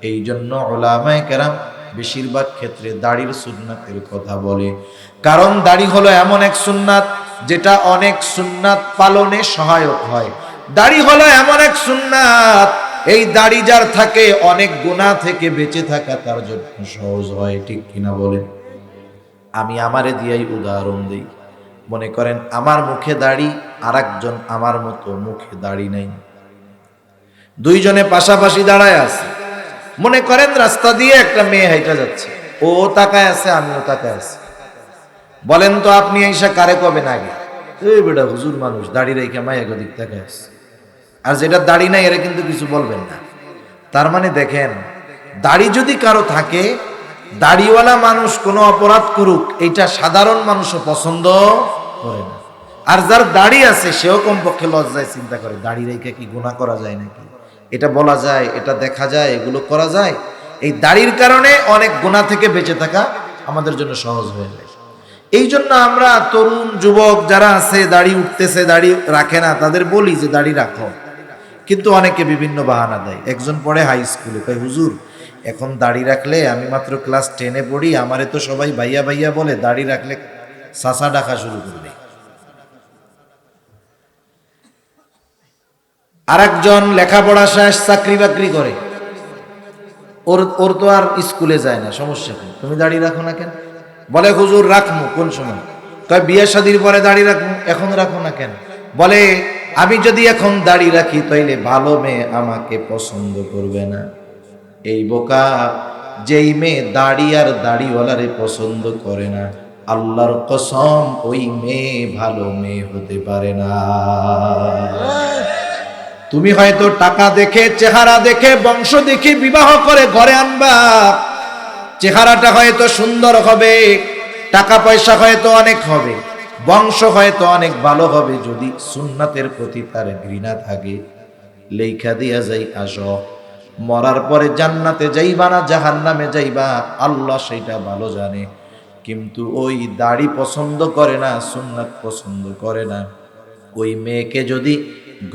এই জন্য উলামায়ে কেরাম বেশিরভাগ ক্ষেত্রে দাড়ির সুন্নাতের কথা বলে। কারণ দাড়ি হলো এমন এক সুন্নাত যেটা অনেক সুন্নাত পালনে সহায়ক হয়। দাড়ি হলো এমন এক সুন্নাত, এই দাড়ি যার থাকে অনেক গুনাহ থেকে বেঁচে থাকা তার জন্য সহজ হয়। ঠিক কিনা বলেন? আমি আমারে দিয়াই উদাহরণ দিই। মনে করেন আমার মুখে দাড়ি, আর একজন আমার মতো মুখে দাড়ি নাই, দুইজনে পাশাপাশি দাঁড়ায় আছে। মনে করেন রাস্তা দিয়ে একটা মেয়ে হাইটা যাচ্ছে, ও তাকায় আছে, আমিও তাকায় আছি। বলেন তো আপনি আইসা কারে কবেন আগে, এই বেটা হুজুর মানুষ দাড়ি রেখে মায়ের দিক তাকায় আছে? আর যেটা দাড়ি নাই এরা কিন্তু কিছু বলবেন না। তার মানে দেখেন, দাড়ি যদি কারো থাকে, দাড়িওয়ালা মানুষ কোনো অপরাধ করুক এটা সাধারণ মানুষও পছন্দ করে না। আর যার দাড়ি আছে সেও কমপক্ষে লজ্জায় চিন্তা করে দাড়ি রেখে কি গুনাহ করা যায় নাকি, এটা বলা যায়, এটা দেখা যায়, এগুলো করা যায়। এই দাড়ির কারণে অনেক গুনাহ থেকে বেঁচে থাকা আমাদের জন্য সহজ হয়ে যায়। এই জন্য আমরা তরুণ যুবক যারা আছে দাড়ি উঠতেছে, দাড়ি রাখে না, তাদের বলি যে দাড়ি রাখো, কিন্তু অনেকে বিভিন্ন বাহানা দেয়। একজন পড়ে হাই স্কুলে, কয় হুজুর এখন দাড়ি রাখলে, আমি মাত্র ক্লাস 10-এ পড়ি, আমারে তো সবাই ভাইয়া ভাইয়া বলে, দাড়ি রাখলে চাচা ডাকা শুরু করবে। আর একজন লেখাপড়া শেষ, চাকরি বাকরি করে, ওর তো আর স্কুলে যায় না, সমস্যা কি, তুমি দাড়ি রাখো না কেন? বলে হুজুর রাখমু। কোন সময়? কয় বিয়ে শাদীর পরে দাড়ি রাখমু, এখন রাখো না কেন? বলে আমি যদি এখন দাড়ি রাখি তাইলে ভালো মেয়ে আমাকে পছন্দ করবে না। এই বোকা, যেই মেয়ে দাড়ি আর দাড়িওয়ালারে পছন্দ করে না, আল্লাহর কসম ওই মেয়ে ভালো মেয়ে হতে পারে না। তুমি হয়তো টাকা দেখে, চেহারা দেখে, বংশ দেখে বিবাহ করে ঘরে আনবা, চেহারাটা হয়তো সুন্দর হবে, টাকা পয়সা হয়তো অনেক হবে, বংশ হয়তো অনেক ভালো হবে, যদি সুন্নাতের প্রতি তার ঘৃণা থাকে, লেখা দিয়া যাই আসো, মরার পরে জান্নাতে যাইবা না জাহান্নামে যাইবা আল্লাহ সেটা ভালো জানে। কিন্তু ওই দাড়ি পছন্দ করে না, সুন্নাত পছন্দ করে না, ওই মেয়েকে যদি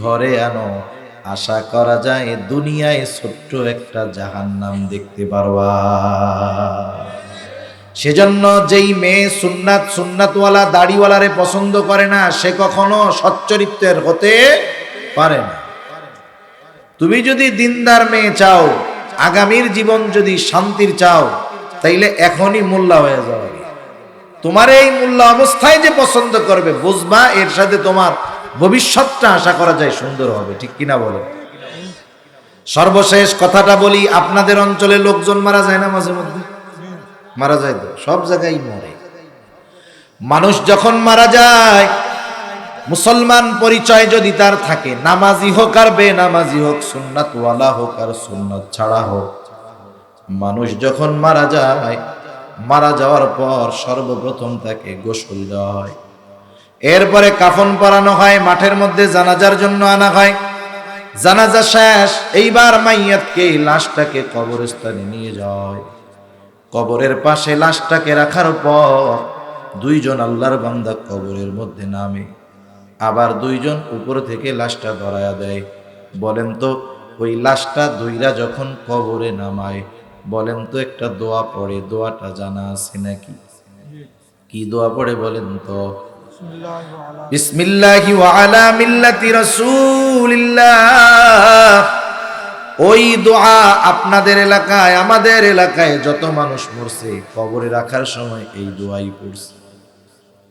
ঘরে আনো, আশা করা যায় দুনিয়ায় ছোট্ট একটা জাহান্নাম দেখতে পারবা। সেজন্য যেই মেয়ে সুন্নাতওয়ালা দাড়িওয়ালারে পছন্দ করে না, সে কখনো সচ্চরিত্রের হতে পারে না। তুমি যদি দিনদার মেয়ে চাও, আগামীর জীবন যদি শান্তির চাও, তাইলে এখনই মোল্লা হয়ে যাবে। তোমার এই মোল্লা অবস্থায় যে পছন্দ করবে, বুঝবা এর সাথে তোমার ভবিষ্যৎটা আশা করা যায় সুন্দর হবে। ঠিক কিনা বলো? সর্বশেষ কথাটা বলি, আপনাদের অঞ্চলে লোকজন মারা যায় না মাঝে মধ্যে? মারা যায় তো, সব জায়গায় মরে। মানুষ যখন মারা যায়, মুসলমান পরিচয় যদি তার থাকে, নামাজি হোক আর বেনামাজি হোক, সুন্নাতওয়ালা হোক আর সুন্নাত ছাড়া হোক, মানুষ যখন মারা যায়, মারা যাওয়ার পর সর্বপ্রথম তাকে গোসল দেওয়া হয়, এরপরে কাফন পরানো হয়, মাঠের মধ্যে জানাজার জন্য আনা হয়। জানাজা শেষ, এইবার মাইয়াতকে, লাশটাকে কবরস্থানে নিয়ে যাওয়া হয়। কবরের পাশে লাশটাকে রাখার পর দুইজন আল্লাহর বান্দা কবরের মধ্যে নামে, আবার দুইজন উপর থেকে লাশটা ধরায়া দেয়। বলেন তো, ওই লাশটা দুইরা যখন কবরে নামায়, বলেন তো একটা দোয়া পড়ে, দোয়াটা জানা আছে নাকি? কি দোয়া পড়ে বলেন তো? বিসমিল্লাহি ওয়া আলা মিল্লাতি রাসূলিল্লাহ। ওই দোয়া আপনাদের এলাকায়, আমাদের এলাকায় যত মানুষ মরছে কবরে রাখার সময় এই দোয়াই পড়ছে।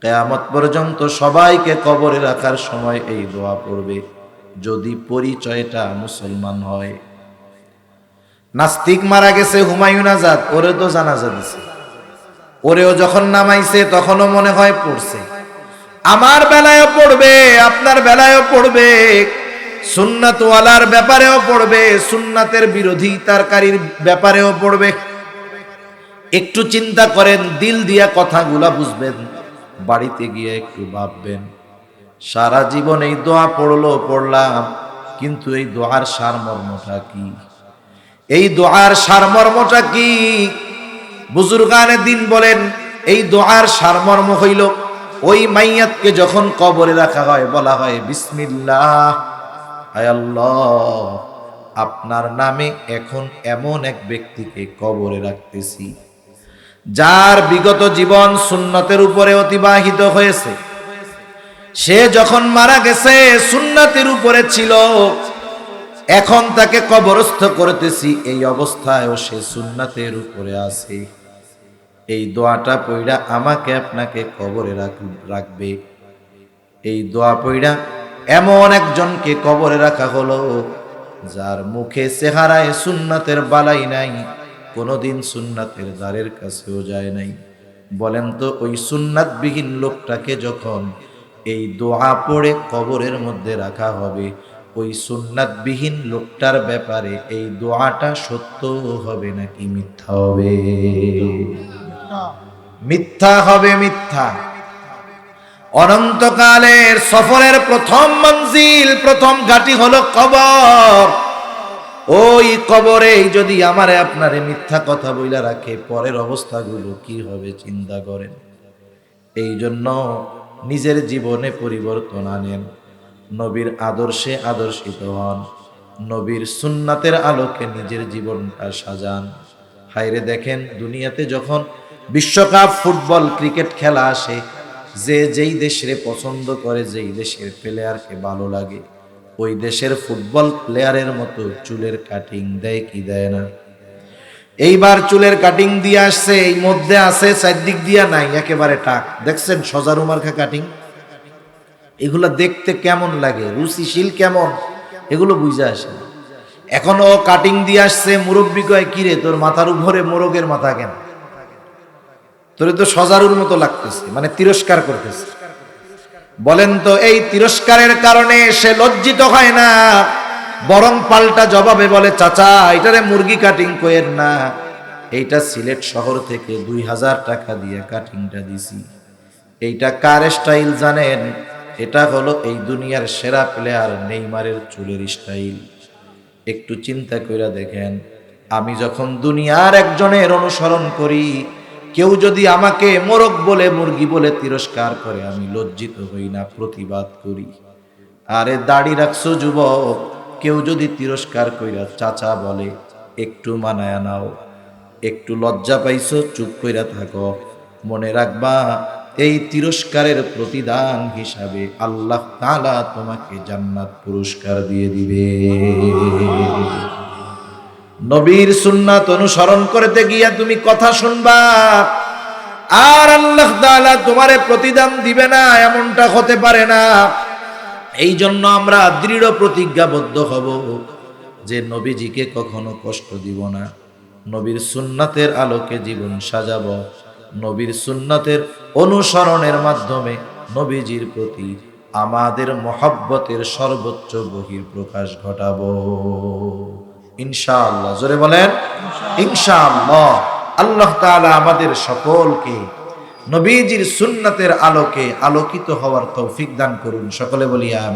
কিয়ামত পর্যন্ত সবাইকে কবরে রাখার সময় এই দোয়া পড়বে, যদি পরিচয়টা মুসলমান হয়। নাস্তিক মারা গেছে, হুমায়ুন আজাদ, ওরে তো জানাজা দিছে, ওরেও যখন নামাইছে তখনও মনে হয় পড়ছে। আমার বেলায়ও পড়বে, আপনার বেলায়ও পড়বে, সুন্নাতওয়ালার ব্যাপারেও পড়বে, সুন্নাতের বিরোধিতাকারীর ব্যাপারেও পড়বে। একটু চিন্তা করেন, দিল দিয়া কথাগুলা বুঝবেন, বাড়িতে গিয়ে একটু ভাববেন। সারা জীবন এই দোয়া পড়লাম, কিন্তু এই দোয়ার সারমর্মটা কি? এই দোয়ার সারমর্মটা কি? বুজুর্গানে দিন বলেন, এই দোয়ার সারমর্ম হইল, ওই মাইয়াতকে যখন কবরে রাখা হয় বলা হয় বিসমিল্লাহ, আয় আল্লাহ, আপনার নামে এখন এমন এক ব্যক্তিকে কবরে রাখতেছি যার বিগত জীবন সুন্নতের উপরে অতিবাহিত হয়েছে। সে যখন মারা গেছে সুন্নতের উপরে ছিল, এখন তাকে কবরস্থ করতেছি, এই অবস্থায়ও সে সুন্নতের উপরে আছে। এই দোয়াটা পড়া আমাকে আপনাকে কবরে রাখবে। এই দোয়া পড়া এমন একজনকে কবরে রাখা হলো যার মুখে চেহারায় সুন্নাতের বালাই নাই, কোনোদিন সুন্নাতের দ্বারের কাছেও যায় নাই। বলেন তো, ওই সুন্নাতবিহীন লোকটাকে যখন এই দোয়া পড়ে কবরের মধ্যে রাখা হবে, ওই সুন্নাতবিহীন লোকটার ব্যাপারে এই দোয়াটা সত্য হবে নাকি মিথ্যা হবে? মিথ্যা হবে, মিথ্যা। অনন্তকালের সফরের প্রথম মঞ্জিল, প্রথম ঘাঁটি হলো কবর। ওই কবরে যদি আমারে আপনারে মিথ্যা কথা বইলা রাখে, পরের অবস্থাগুলো কি হবে চিন্তা করেন। এই জন্য নিজের জীবনে পরিবর্তন আনেন, নবীর আদর্শে আদর্শিত হন, নবীর সুন্নাতের আলোকে নিজের জীবনটা সাজান। হায়রে দেখেন, দুনিয়াতে যখন বিশ্বকাপ, ফুটবল, ক্রিকেট খেলা আসে, যে যেই দেশে পছন্দ করে, যেই দেশের প্লেয়ারকে ভালো লাগে, ওই দেশের ফুটবল প্লেয়ারের মতো চুলের কাটিং দেয় কি দেয় না? এইবার চুলের কাটিং দিয়ে আসছে, এই মধ্যে আছে চারদিক দিয়া নাই, একেবারে টাক। দেখছেন সজারু মার্কা কাটিং? এগুলো দেখতে কেমন লাগে, রুচিশীল কেমন, এগুলো বুঝে আসে। এখন ও কাটিং দিয়ে আসছে, মুরব্বী কয়, কিরে তোর মাথার উপরে মোরগের মাথা কেন? তোরে তো সজারুর মতো লাগতেছে, মানে তিরস্কার করতেছে। বলেন তো, এই তিরস্কারের কারণে সে লজ্জিত হয় না, বরং পাল্টা জবাবে বলে, চাচা এটারে মুরগি কাটিং কইেন না, এইটা সিলেট শহর থেকে 2000 টাকা দিয়ে কাটিংটা দিছি। এইটা কার স্টাইল জানেন? এটা হলো এই দুনিয়ার সেরা প্লেয়ার নেইমারের চুলের স্টাইল। একটু চিন্তা কইরা দেখেন, আমি যখন দুনিয়ার একজনের অনুসরণ করি, কেউ যদি আমাকে মোরগ বলে, মুরগি বলে তিরস্কার করে, আমি লজ্জিত হই না, প্রতিবাদ করি। আরে দাড়ি রাখছো যুবক, কেউ যদি তিরস্কার কইরা চাচা বলে, একটু মানায়া নাও। একটু লজ্জা পাইছো, চুপ কইরা থাকো। মনে রাখবা, এই তিরস্কারের প্রতিদান হিসাবে আল্লাহ তাআলা তোমাকে জান্নাত পুরস্কার দিয়ে দিবে। নবীর সুন্নাত অনুসরণ করতে গিয়া তুমি কথা শুনবা, আর আল্লাহ তাআলা তোমারে প্রতিদান দিবে না, এমনটা হতে পারে না। এই জন্য আমরা দৃঢ় প্রতিজ্ঞাবদ্ধ হব, যে নবীজিকে কখনো কষ্ট দিব না, নবীর সুন্নাতের আলোকে জীবন সাজাবো, নবীর সুন্নাতের অনুসরণের মাধ্যমে নবীজির প্রতি আমাদের মহব্বতের সর্বোচ্চ বহির প্রকাশ ঘটাবো ইনশাআল্লাহ। জোরে বলেন ইনশাআল্লাহ। আল্লাহ তাআলা আমাদের সকলকে নবীজির সুন্নাতের আলোকে আলোকিত হওয়ার তৌফিক দান করুন। সকলে বলি আমিন।